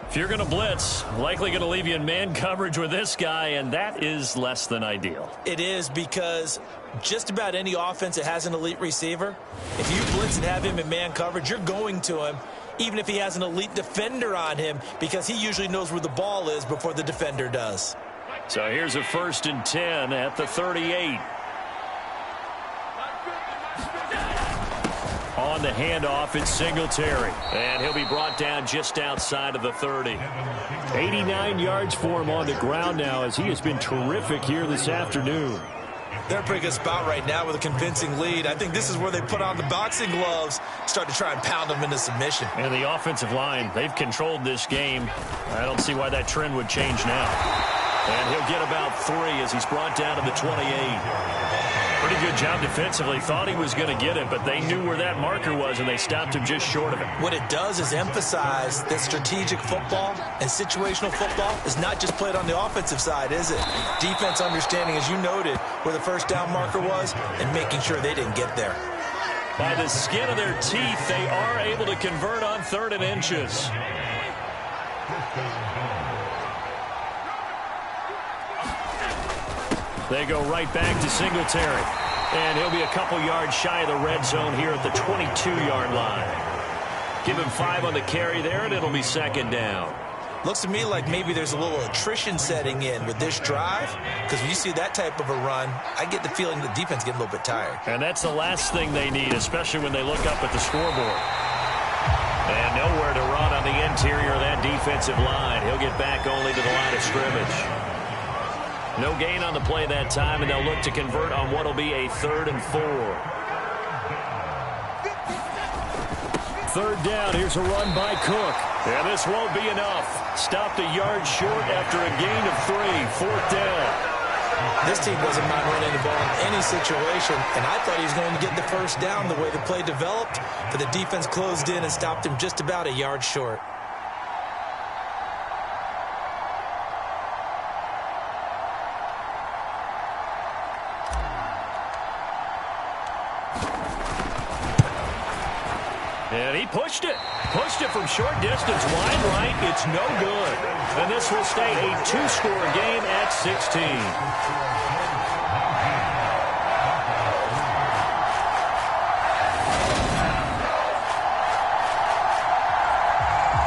If you're going to blitz, likely going to leave you in man coverage with this guy, and that is less than ideal. It is, because just about any offense that has an elite receiver, if you blitz and have him in man coverage, you're going to him, even if he has an elite defender on him, because he usually knows where the ball is before the defender does. So here's a 1st and 10 at the 38. On the handoff, it's Singletary. And he'll be brought down just outside of the 30. 89 yards for him on the ground now, as he has been terrific here this afternoon. They're in a pretty good spot right now with a convincing lead. I think this is where they put on the boxing gloves, start to try and pound them into submission. And the offensive line, they've controlled this game. I don't see why that trend would change now. And he'll get about 3 as he's brought down to the 28. Pretty good job defensively. Thought he was going to get it, but they knew where that marker was, and they stopped him just short of it. What it does is emphasize that strategic football and situational football is not just played on the offensive side, is it? Defense understanding, as you noted, where the first down marker was and making sure they didn't get there. By the skin of their teeth, they are able to convert on 3rd and inches. They go right back to Singletary. And he'll be a couple yards shy of the red zone here at the 22-yard line. Give him 5 on the carry there, and it'll be 2nd down. Looks to me like maybe there's a little attrition setting in with this drive, because when you see that type of a run, I get the feeling the defense getting a little bit tired. And that's the last thing they need, especially when they look up at the scoreboard. And nowhere to run on the interior of that defensive line. He'll get back only to the line of scrimmage. No gain on the play that time, and they'll look to convert on what will be a 3rd and 4. 3rd down. Here's a run by Cook. And this won't be enough. Stopped a yard short after a gain of 3. 4th down. This team doesn't mind running the ball in any situation, and I thought he was going to get the first down the way the play developed, but the defense closed in and stopped him just about a yard short. And he pushed it from short distance, wide right. It's no good. And this will stay a two-score game at 16.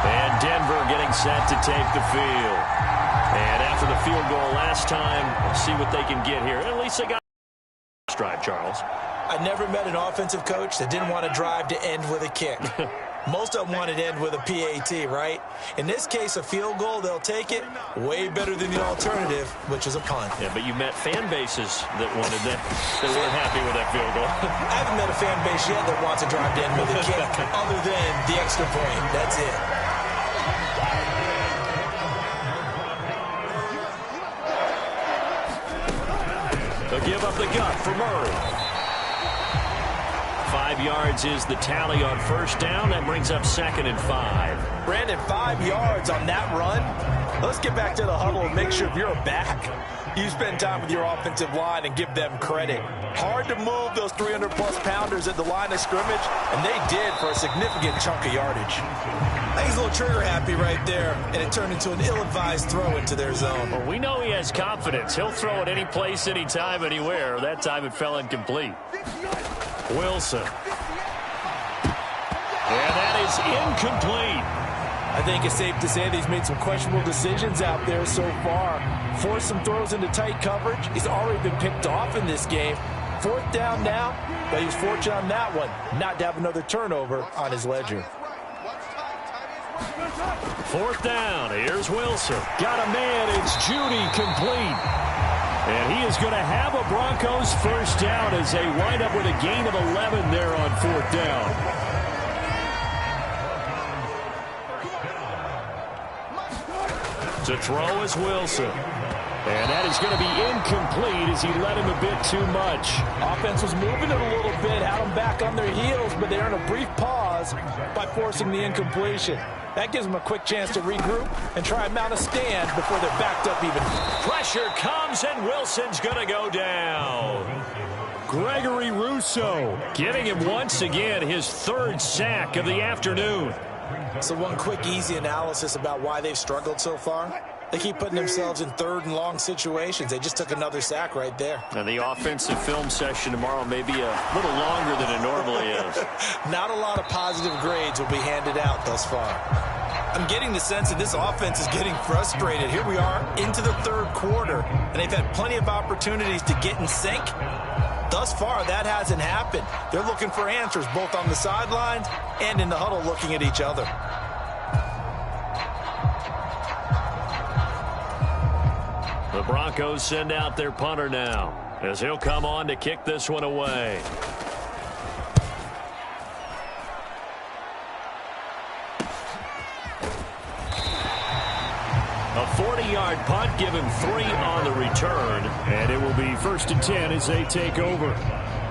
And Denver getting set to take the field. And after the field goal last time, we'll see what they can get here. At least they got a drive, Charles. I never met an offensive coach that didn't want to drive to end with a kick. Most of them wanted to end with a PAT, right? In this case, a field goal, they'll take it. Way better than the alternative, which is a punt. Yeah, but you met fan bases that wanted that, that weren't happy with that field goal. I haven't met a fan base yet that wants to drive to end with a kick, other than the extra point. That's it. They'll give up the gut for Murray. 5 yards is the tally on first down. That brings up 2nd and 5. Brandon, 5 yards on that run. Let's get back to the huddle and make sure if you're a back, you spend time with your offensive line and give them credit. Hard to move those 300-plus pounders at the line of scrimmage, and they did for a significant chunk of yardage. I think he's a little trigger happy right there, and it turned into an ill-advised throw into their zone. Well, we know he has confidence. He'll throw it any place, anytime, anywhere. That time it fell incomplete. Wilson. And that is incomplete. I think it's safe to say that he's made some questionable decisions out there so far. Forced some throws into tight coverage. He's already been picked off in this game. 4th down now, but he was fortunate on that one not to have another turnover on his ledger. 4th down. Here's Wilson. Got a man. It's Judy complete. And he is going to have a Broncos first down as they wind up with a gain of 11 there on 4th down. To throw is Wilson. And that is going to be incomplete as he led him a bit too much. Offense was moving it a little bit, had them back on their heels, but they're in a brief pause by forcing the incompletion. That gives them a quick chance to regroup and try and mount a stand before they're backed up even. Pressure comes, and Wilson's going to go down. Gregory Rousseau giving him once again his 3rd sack of the afternoon. So one quick, easy analysis about why they've struggled so far. They keep putting themselves in 3rd and long situations. They just took another sack right there. And the offensive film session tomorrow may be a little longer than it normally is. Not a lot of positive grades will be handed out thus far. I'm getting the sense that this offense is getting frustrated. Here we are into the 3rd quarter, and they've had plenty of opportunities to get in sync. Thus far, that hasn't happened. They're looking for answers both on the sidelines and in the huddle looking at each other. The Broncos send out their punter now as he'll come on to kick this one away. A 40-yard punt, give him 3 on the return, and it will be 1st and 10 as they take over.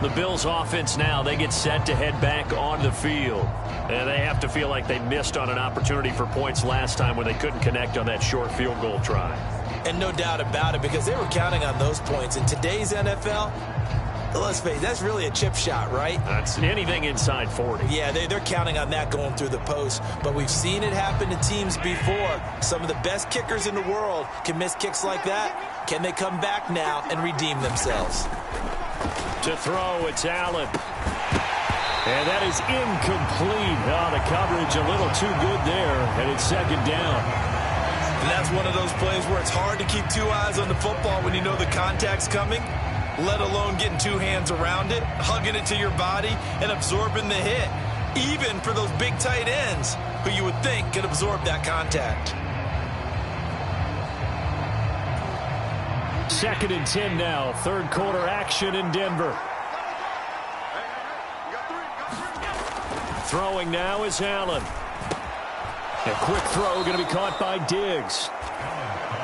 The Bills offense now, they get set to head back on the field. And they have to feel like they missed on an opportunity for points last time when they couldn't connect on that short field goal try. And no doubt about it, because they were counting on those points. In today's NFL, let's face it, that's really a chip shot, right? That's anything inside 40. Yeah, they're counting on that going through the post. But we've seen it happen to teams before. Some of the best kickers in the world can miss kicks like that. Can they come back now and redeem themselves? To throw, it's Allen. And that is incomplete. Oh, the coverage a little too good there, and it's 2nd down. And that's one of those plays where it's hard to keep 2 eyes on the football when you know the contact's coming, let alone getting 2 hands around it, hugging it to your body, and absorbing the hit, even for those big tight ends who you would think could absorb that contact. 2nd and 10 now, 3rd quarter action in Denver. Throwing now is Allen. A quick throw going to be caught by Diggs.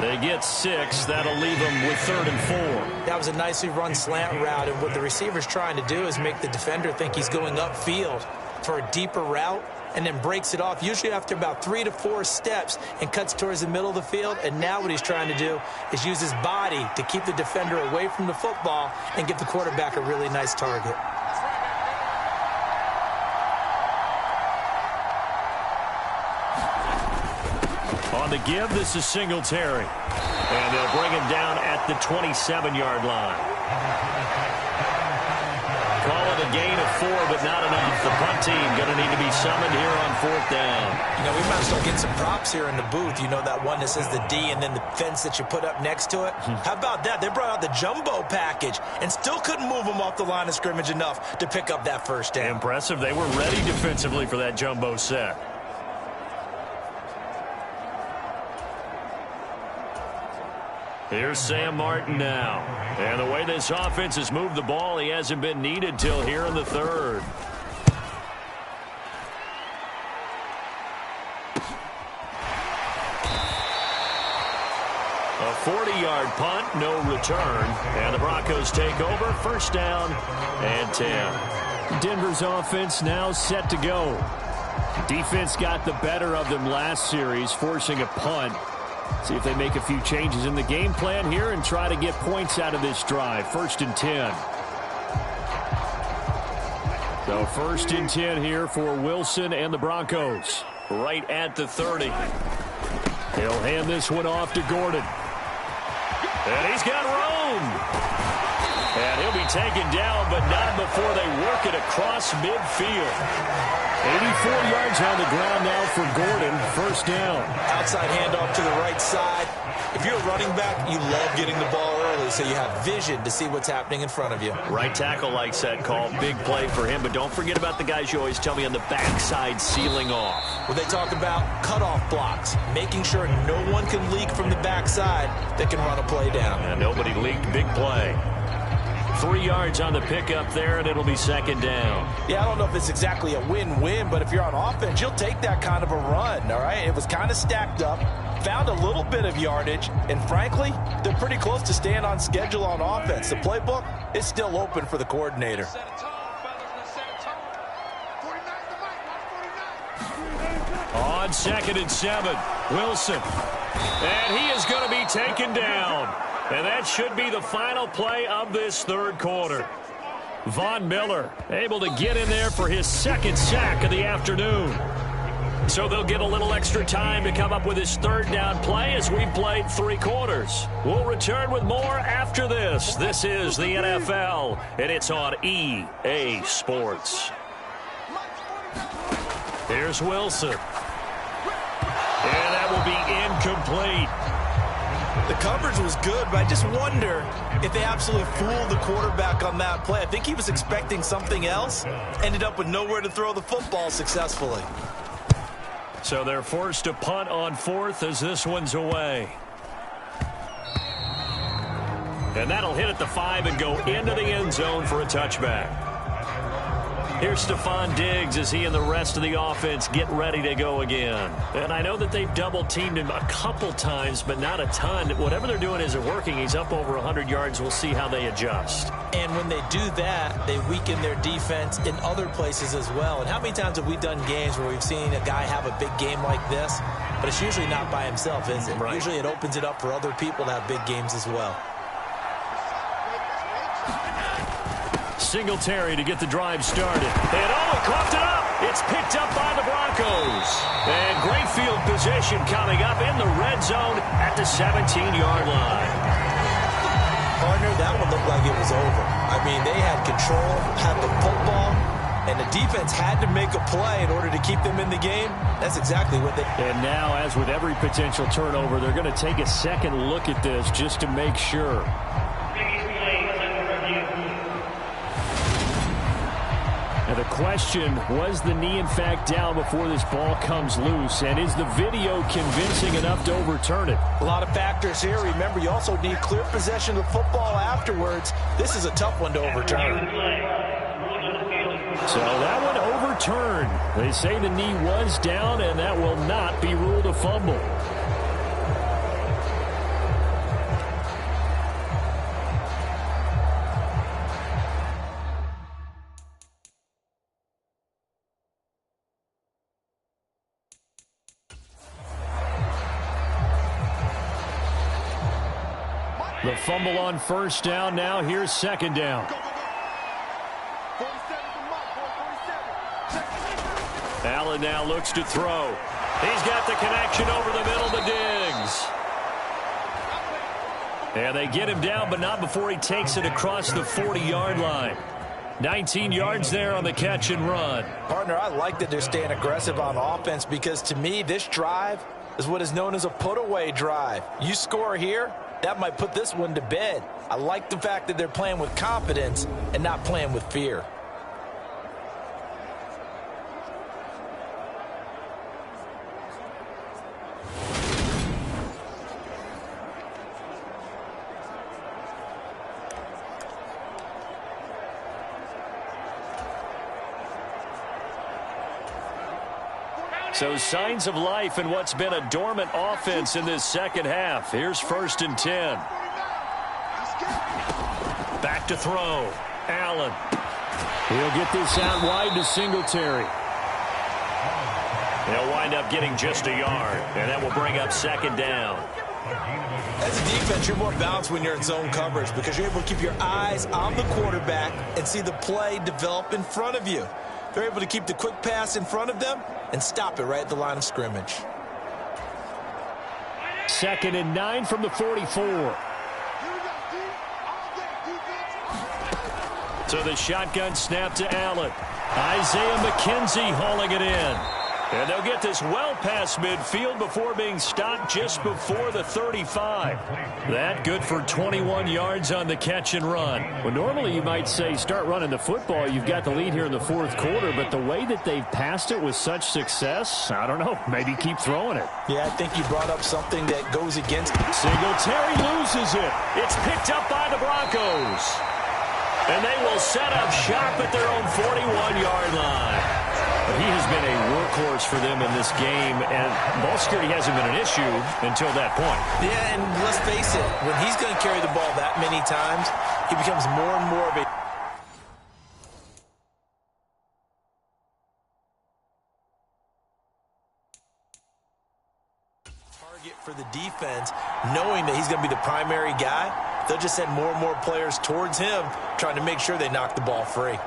They get 6. That'll leave them with 3rd and 4. That was a nicely run slant route, and what the receiver's trying to do is make the defender think he's going upfield for a deeper route, and then breaks it off, usually after about 3 to 4 steps, and cuts towards the middle of the field. And now what he's trying to do is use his body to keep the defender away from the football and give the quarterback a really nice target. On the give, this is Singletary. And they'll bring him down at the 27-yard line. Call it a gain of 4, but not enough. The punt team going to need to be summoned here on 4th down. You know, we might start getting some props here in the booth. You know, that one that says the D and then the fence that you put up next to it. How about that? They brought out the jumbo package and still couldn't move them off the line of scrimmage enough to pick up that first down. Impressive. They were ready defensively for that jumbo set. Here's Sam Martin now. And the way this offense has moved the ball, he hasn't been needed till here in the 3rd. A 40-yard punt, no return. And the Broncos take over, 1st down and 10. Denver's offense now set to go. Defense got the better of them last series, forcing a punt. See if they make a few changes in the game plan here and try to get points out of this drive. 1st and 10. So 1st and 10 here for Wilson and the Broncos. Right at the 30. He'll hand this one off to Gordon. And he's got room. And he'll be taken down, but not before they work it across midfield. 84 yards on the ground now for Gordon. 1st down. Outside handoff to the right side. If you're a running back, you love getting the ball early so you have vision to see what's happening in front of you. Right tackle likes that call. Big play for him, but don't forget about the guys you always tell me on the backside sealing off. Well, they talk about cutoff blocks, making sure no one can leak from the backside that can run a play down. And nobody leaked. Big play. 3 yards on the pickup there, and it'll be 2nd down. Yeah, I don't know if it's exactly a win-win, but if you're on offense, you'll take that kind of a run, all right? It was kind of stacked up, found a little bit of yardage, and frankly, they're pretty close to staying on schedule on offense. The playbook is still open for the coordinator. On 2nd and 7, Wilson. And he is going to be taken down. And that should be the final play of this 3rd quarter. Von Miller able to get in there for his 2nd sack of the afternoon. So they'll get a little extra time to come up with his 3rd down play as we've played 3 quarters. We'll return with more after this. This is the NFL, and it's on EA Sports. Here's Wilson. And that will be incomplete. The coverage was good, but I just wonder if they absolutely fooled the quarterback on that play. I think he was expecting something else, ended up with nowhere to throw the football successfully. So they're forced to punt on 4th as this one's away. And that'll hit at the 5 and go into the end zone for a touchback. Here's Stephon Diggs as he and the rest of the offense get ready to go again. And I know that they've double-teamed him a couple times, but not a ton. Whatever they're doing isn't working. He's up over 100 yards. We'll see how they adjust. And when they do that, they weaken their defense in other places as well. And how many times have we done games where we've seen a guy have a big game like this? But it's usually not by himself, is it? Right. Usually it opens it up for other people to have big games as well. Singletary to get the drive started. And he coughed it up. It's picked up by the Broncos. And great field position coming up in the red zone at the 17-yard line. Partner, that one looked like it was over. I mean, they had control, had the football, and the defense had to make a play in order to keep them in the game. That's exactly what they... And now, as with every potential turnover, they're going to take a second look at this just to make sure. Now the question, was the knee in fact down before this ball comes loose? And is the video convincing enough to overturn it? A lot of factors here. Remember, you also need clear possession of the football afterwards. This is a tough one to overturn. So that one overturned. They say the knee was down, and that will not be ruled a fumble. The fumble on first down. Now here's second down. Allen now looks to throw. He's got the connection over the middle to Diggs. And they get him down, but not before he takes it across the 40-yard line. 19 yards there on the catch and run. Partner, I like that they're staying aggressive on offense because, to me, this drive is what is known as a put-away drive. You score here, that might put this one to bed. I like the fact that they're playing with confidence and not playing with fear. So signs of life in what's been a dormant offense in this second half. Here's 1st and 10. Back to throw. Allen. He'll get this out wide to Singletary. He'll wind up getting just a yard, and that will bring up second down. As a defense, you're more balanced when you're in zone coverage because you're able to keep your eyes on the quarterback and see the play develop in front of you. They're able to keep the quick pass in front of them and stop it right at the line of scrimmage. 2nd and 9 from the 44. So the shotgun snap to Allen. Isaiah McKenzie hauling it in. And they'll get this well past midfield before being stopped just before the 35. That good for 21 yards on the catch and run. Well, normally you might say start running the football. You've got the lead here in the 4th quarter, but the way that they've passed it with such success, I don't know, maybe keep throwing it. Yeah, I think you brought up something that goes against it. Singletary loses it. It's picked up by the Broncos. And they will set up shop at their own 41-yard line. But he has been a workhorse for them in this game, and ball security hasn't been an issue until that point. Yeah, and let's face it, when he's going to carry the ball that many times, he becomes more and more of a target for the defense, knowing that he's going to be the primary guy. They'll just send more and more players towards him, trying to make sure they knock the ball free.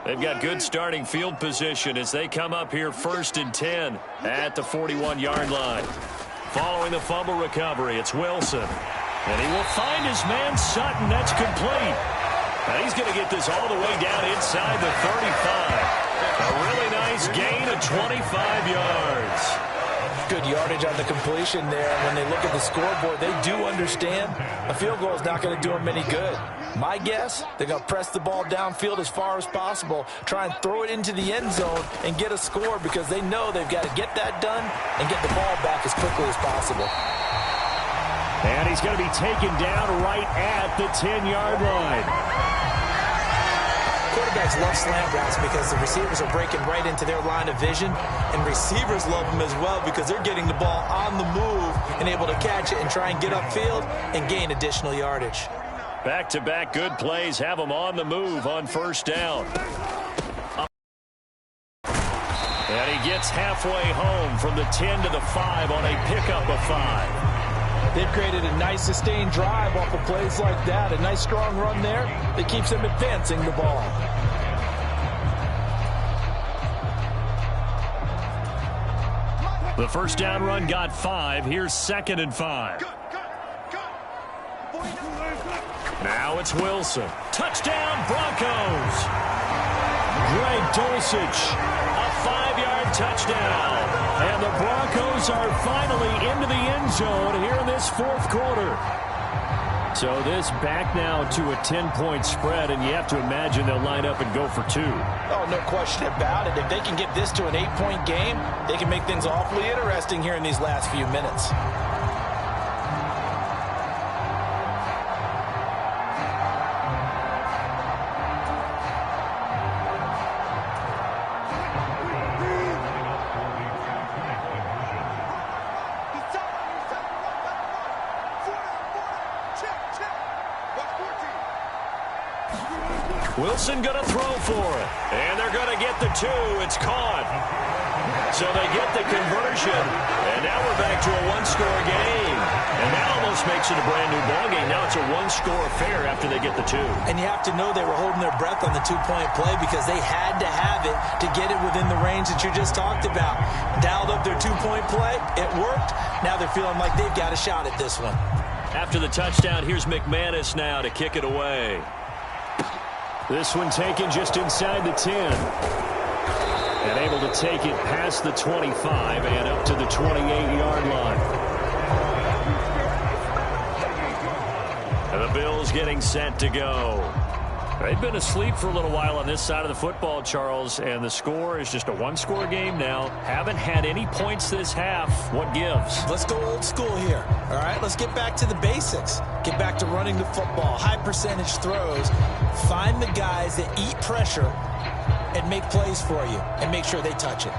They've got good starting field position as they come up here 1st and 10 at the 41-yard line. Following the fumble recovery, it's Wilson. And he will find his man Sutton. That's complete. And he's going to get this all the way down inside the 35. A really nice gain of 25 yards. Good yardage on the completion there. When they look at the scoreboard, they do understand a field goal is not going to do them any good. My guess, they're going to press the ball downfield as far as possible, try and throw it into the end zone and get a score because they know they've got to get that done and get the ball back as quickly as possible. And he's going to be taken down right at the 10-yard line. Quarterbacks love slant routes because the receivers are breaking right into their line of vision, and receivers love them as well because they're getting the ball on the move and able to catch it and try and get upfield and gain additional yardage. Back-to-back good plays have them on the move on 1st down. And he gets halfway home from the 10 to the 5 on a pickup of 5. They've created a nice sustained drive off of plays like that. A nice strong run there that keeps them advancing the ball. The 1st down run got 5. Here's 2nd and 5. Now it's Wilson. Touchdown, Broncos. Greg Dulcich, a 5-yard touchdown. And the Broncos are finally into the end zone here in this 4th quarter. So this back now to a 10-point spread, and you have to imagine they'll line up and go for 2. Oh, no question about it. If they can get this to an 8-point game, they can make things awfully interesting here in these last few minutes. Wilson going to throw for it. And they're going to get the 2. It's caught. So they get the conversion. And now we're back to a one-score game. And that almost makes it a brand-new ballgame. Now it's a one-score affair after they get the 2. And you have to know they were holding their breath on the two-point play because they had to have it to get it within the range that you just talked about. Dialed up their two-point play. It worked. Now they're feeling like they've got a shot at this one. After the touchdown, here's McManus now to kick it away. This one taken just inside the 10. And able to take it past the 25 and up to the 28-yard line. And the Bills getting set to go. They've been asleep for a little while on this side of the football, Charles, and the score is just a one-score game now. Haven't had any points this half. What gives? Let's go old school here. All right, let's get back to the basics. Get back to running the football, high percentage throws. Find the guys that eat pressure and make plays for you and make sure they touch it.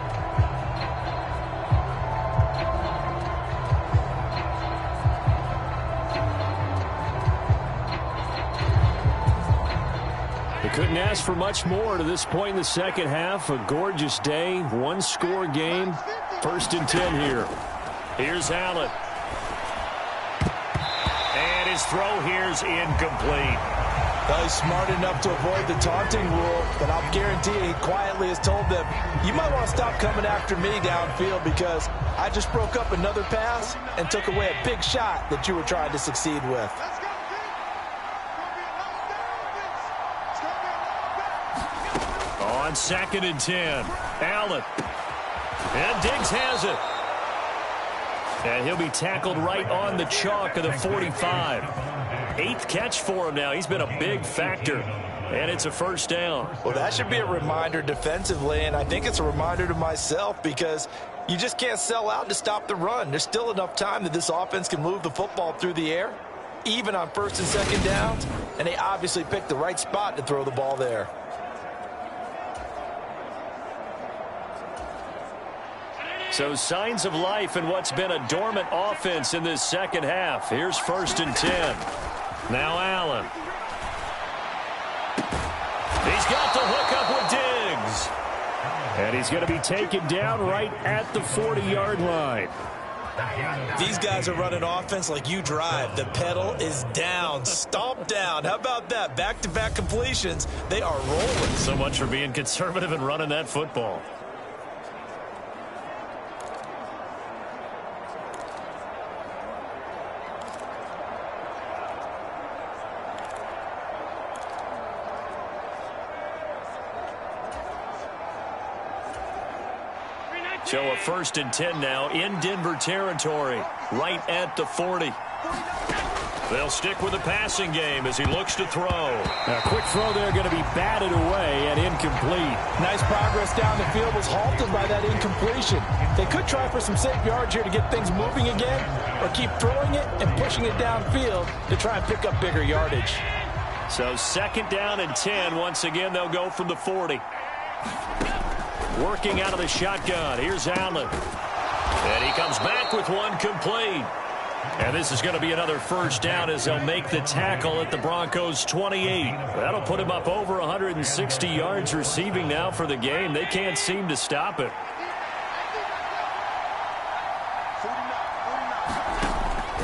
They couldn't ask for much more to this point in the second half. A gorgeous day, one-score game. 1st and 10 here. Here's Allen. And his throw here's incomplete. Well, he's smart enough to avoid the taunting rule, but I'll guarantee you he quietly has told them, you might want to stop coming after me downfield because I just broke up another pass and took away a big shot that you were trying to succeed with. On 2nd and 10, Allen. And Diggs has it. And he'll be tackled right on the chalk of the 45. 8th catch for him now. He's been a big factor. And it's a 1st down. Well, that should be a reminder defensively, and I think it's a reminder to myself because you just can't sell out to stop the run. There's still enough time that this offense can move the football through the air, even on 1st and 2nd downs, and they obviously picked the right spot to throw the ball there. So signs of life in what's been a dormant offense in this second half. Here's 1st and 10. Now Allen. He's got the hook up with Diggs. And he's going to be taken down right at the 40-yard line. These guys are running offense like you drive. The pedal is down, stomp down. How about that? Back-to-back completions. They are rolling. So much for being conservative and running that football. So a 1st and 10 now in Denver territory, right at the 40. They'll stick with the passing game as he looks to throw. A quick throw there going to be batted away and incomplete. Nice progress down the field was halted by that incompletion. They could try for some safe yards here to get things moving again, or keep throwing it and pushing it downfield to try and pick up bigger yardage. So 2nd down and 10. Once again, they'll go from the 40. Working out of the shotgun. Here's Allen. And he comes back with one complete. And this is going to be another 1st down as they'll make the tackle at the Broncos 28. That'll put him up over 160 yards receiving now for the game. They can't seem to stop it.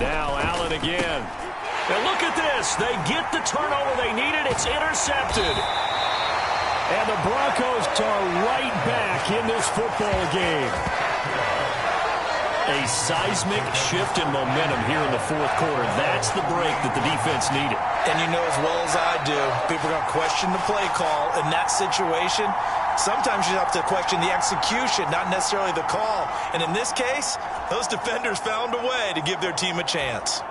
Now Allen again. And look at this. They get the turnover they needed. It's intercepted. And the Broncos are right back in this football game. A seismic shift in momentum here in the 4th quarter. That's the break that the defense needed. And you know as well as I do, people are going to question the play call in that situation. Sometimes you have to question the execution, not necessarily the call. And in this case, those defenders found a way to give their team a chance.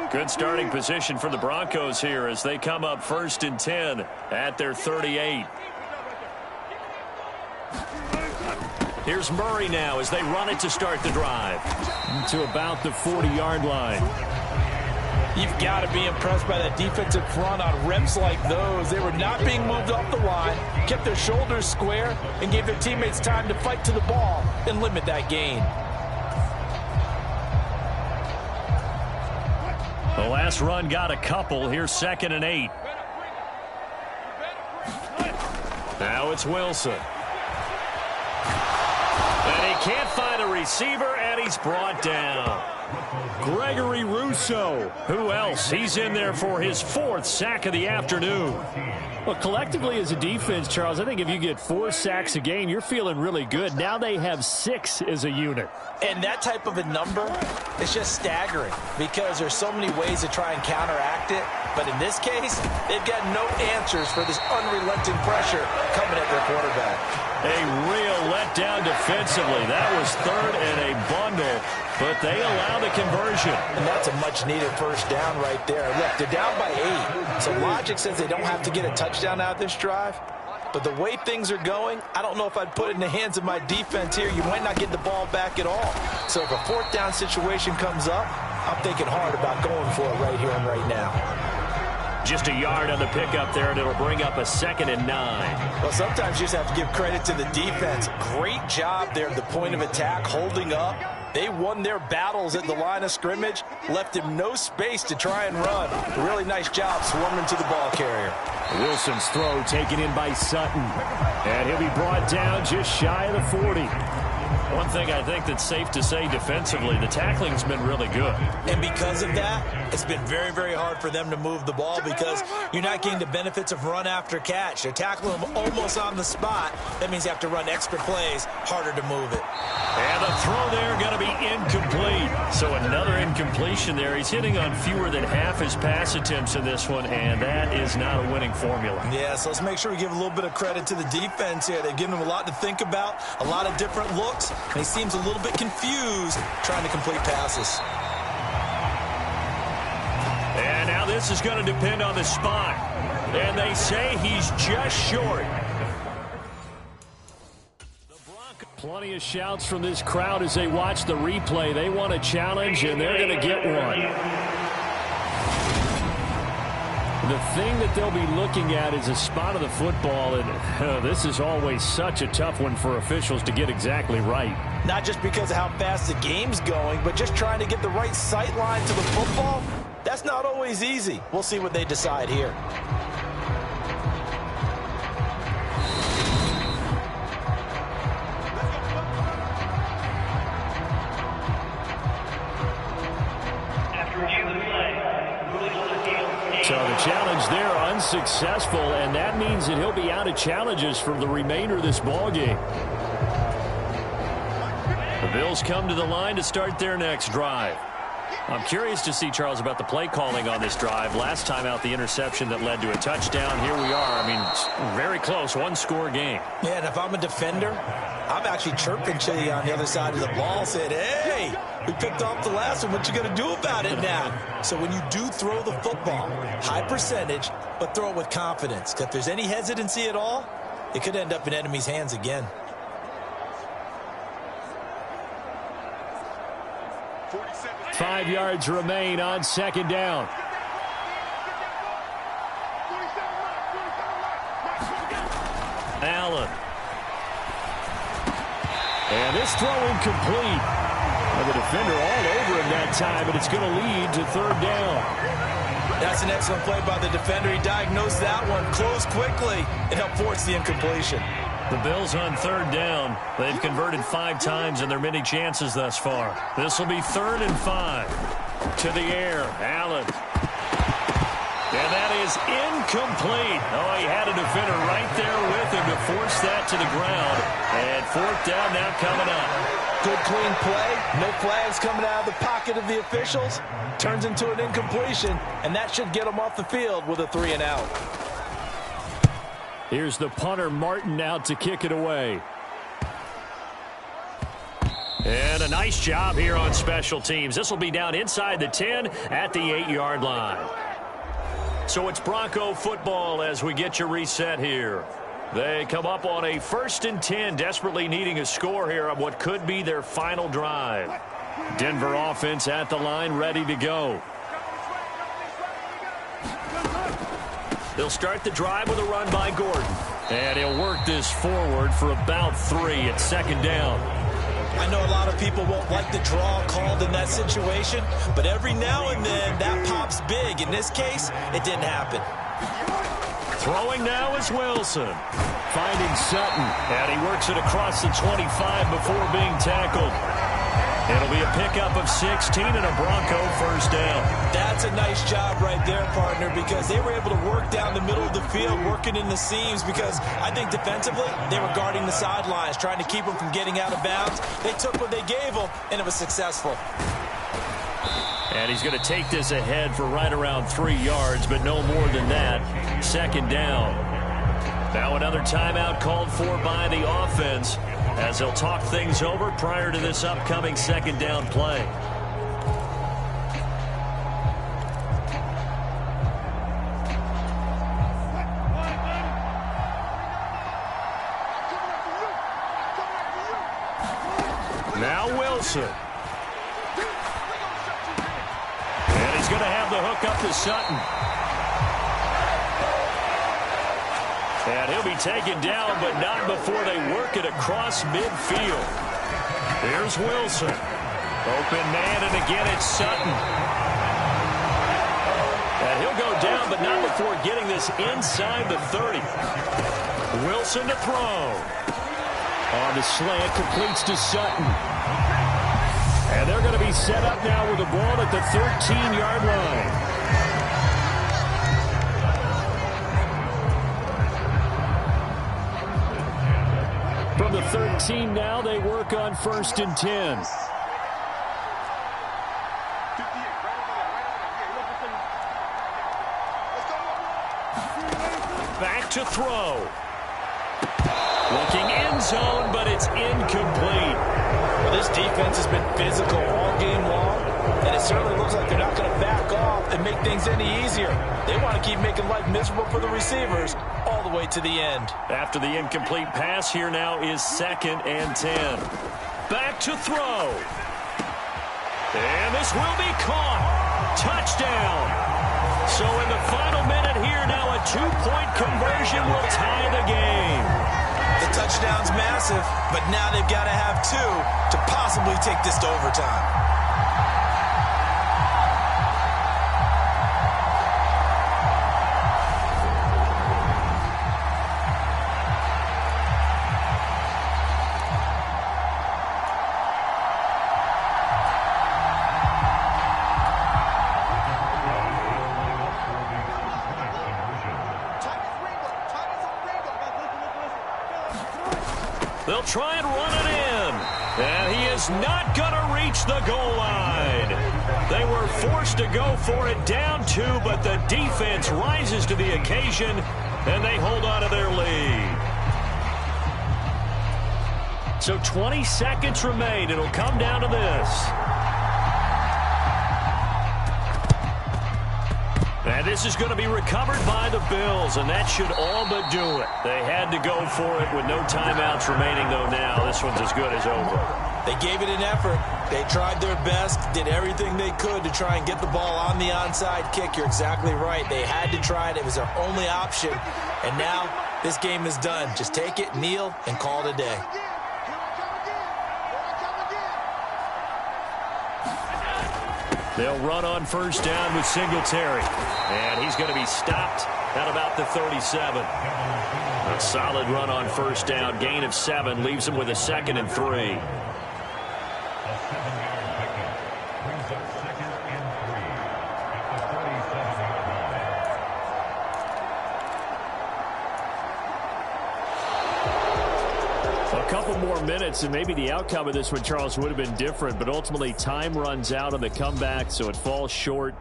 Good starting position for the Broncos here as they come up 1st and 10 at their 38. Here's Murray now as they run it to start the drive. To about the 40-yard line. You've got to be impressed by that defensive front on reps like those. They were not being moved off the line, kept their shoulders square, and gave their teammates time to fight to the ball and limit that gain. The last run got a couple. Here's 2nd and 8. Now it's Wilson. And he can't find a receiver, and he's brought down. Gregory Rousseau. Who else? He's in there for his 4th sack of the afternoon. Well, collectively as a defense, Charles, I think if you get 4 sacks a game, you're feeling really good. Now they have 6 as a unit. And that type of a number is just staggering because there's so many ways to try and counteract it. But in this case, they've got no answers for this unrelenting pressure coming at their quarterback. A real letdown defensively. That was 3rd and a bundle, but they allow the conversion. And that's a much-needed first down right there. Look, they're down by 8. So logic says they don't have to get a touchdown out of this drive. But the way things are going, I don't know if I'd put it in the hands of my defense here. You might not get the ball back at all. So if a 4th down situation comes up, I'm thinking hard about going for it right here and right now. Just a yard on the pickup there, and it'll bring up a 2nd and 9. Well, sometimes you just have to give credit to the defense. Great job there at the point of attack, holding up. They won their battles at the line of scrimmage, left him no space to try and run. A really nice job swarming to the ball carrier. Wilson's throw taken in by Sutton. And he'll be brought down just shy of the 40. One thing I think that's safe to say defensively, the tackling's been really good. And because of that, it's been very, very hard for them to move the ball because you're not getting the benefits of run after catch. They're tackling them almost on the spot. That means you have to run extra plays, harder to move it. And the throw there going to be incomplete. So another incompletion there. He's hitting on fewer than half his pass attempts in this one, and that is not a winning formula. Yeah, so let's make sure we give a little bit of credit to the defense here. They've given him a lot to think about, a lot of different looks, and he seems a little bit confused trying to complete passes. And now this is going to depend on the spot. And they say he's just short. Plenty of shouts from this crowd as they watch the replay. They want a challenge, and they're going to get one. The thing that they'll be looking at is a spot of the football, and this is always such a tough one for officials to get exactly right. Not just because of how fast the game's going, but just trying to get the right sight line to the football. That's not always easy. We'll see what they decide here. So the challenge there unsuccessful, and that means that he'll be out of challenges for the remainder of this ball game. The Bills come to the line to start their next drive. I'm curious to see, Charles, about the play calling on this drive. Last time out, the interception that led to a touchdown. Here we are. I mean, very close, one-score game. Yeah, and if I'm a defender, I'm actually chirping to you on the other side of the ball, saying, hey, we picked off the last one. What you going to do about it now? So when you do throw the football, high percentage, but throw it with confidence. Because if there's any hesitancy at all, it could end up in enemy's hands again. Five yards remain on second down. Allen. And this throw incomplete. And the defender all over him that time, but it's going to lead to third down. That's an excellent play by the defender. He diagnosed that one, closed quickly, and helped force the incompletion. The Bills on third down. They've converted 5 times in their many chances thus far. This will be 3rd and 5. To the air, Allen. And that is incomplete. Oh, he had a defender right there with him to force that to the ground. And 4th down now coming up. Good, clean play. No flags coming out of the pocket of the officials. Turns into an incompletion, and that should get them off the field with a 3-and-out. Here's the punter, Martin, out to kick it away. And a nice job here on special teams. This will be down inside the 10 at the 8-yard line. So it's Bronco football as we get you reset here. They come up on a 1st and 10, desperately needing a score here on what could be their final drive. Denver offense at the line, ready to go. They'll start the drive with a run by Gordon. And he'll work this forward for about 3 at 2nd down. I know a lot of people won't like the draw called in that situation, but every now and then that pops big. In this case, it didn't happen. Throwing now is Wilson. Finding Sutton. And he works it across the 25 before being tackled. It'll be a pickup of 16 and a Bronco first down. That's a nice job right there, partner, because they were able to work down the middle of the field, working in the seams, because I think defensively they were guarding the sidelines, trying to keep them from getting out of bounds. They took what they gave them, and it was successful. And he's going to take this ahead for right around 3 yards, but no more than that. Second down. Now another timeout called for by the offense as they'll talk things over prior to this upcoming second down play. Now Wilson. And he's going to have the hook up to Sutton. And he'll be taken down, but not before they work it across midfield. Here's Wilson. Open man, and again it's Sutton. And he'll go down, but not before getting this inside the 30. Wilson to throw. On the slant, completes to Sutton. And they're going to be set up now with the ball at the 13-yard line. From the 13 now, they work on 1st and 10. Back to throw. Looking end zone, but it's incomplete. Well, this defense has been physical all game long, and it certainly looks like they're not going to back off and make things any easier. They want to keep making life miserable for the receivers all the way to the end. After the incomplete pass, here now is 2nd and 10. Back to throw. And this will be caught. Touchdown. So in the final minute here now, a 2-point conversion will tie the game. The touchdown's massive, but now they've got to have 2 to possibly take this to overtime. They'll try and run it in. And he is not going to reach the goal line. They were forced to go for it down 2, but the defense rises to the occasion, and they hold on to their lead. So 20 seconds remain. It'll come down to this. And this is going to be recovered by the Bills, and that should all but do it. They had to go for it with no timeouts remaining, though, now. This one's as good as over. They gave it an effort. They tried their best, did everything they could to try and get the ball on the onside kick. You're exactly right. They had to try it. It was their only option. And now this game is done. Just take it, kneel, and call it a day. They'll run on 1st down with Singletary. And he's going to be stopped at about the 37. A solid run on 1st down. Gain of 7 leaves him with a 2nd and 3. A couple more minutes, and maybe the outcome of this one, Charles, would have been different. But ultimately, time runs out on the comeback, so it falls short.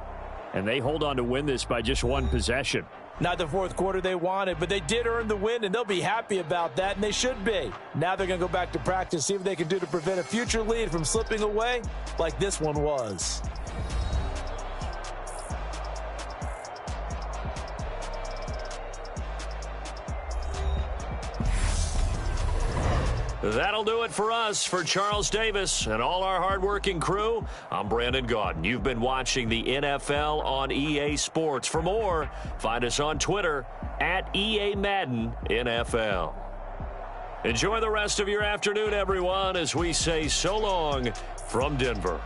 And they hold on to win this by just 1 possession. Not the 4th quarter they wanted, but they did earn the win, and they'll be happy about that, and they should be. Now they're going to go back to practice, see what they can do to prevent a future lead from slipping away like this one was. That'll do it for us. For Charles Davis and all our hardworking crew, I'm Brandon Gaudin. You've been watching the NFL on EA Sports. For more, find us on Twitter at EA Madden NFL. Enjoy the rest of your afternoon, everyone, as we say so long from Denver.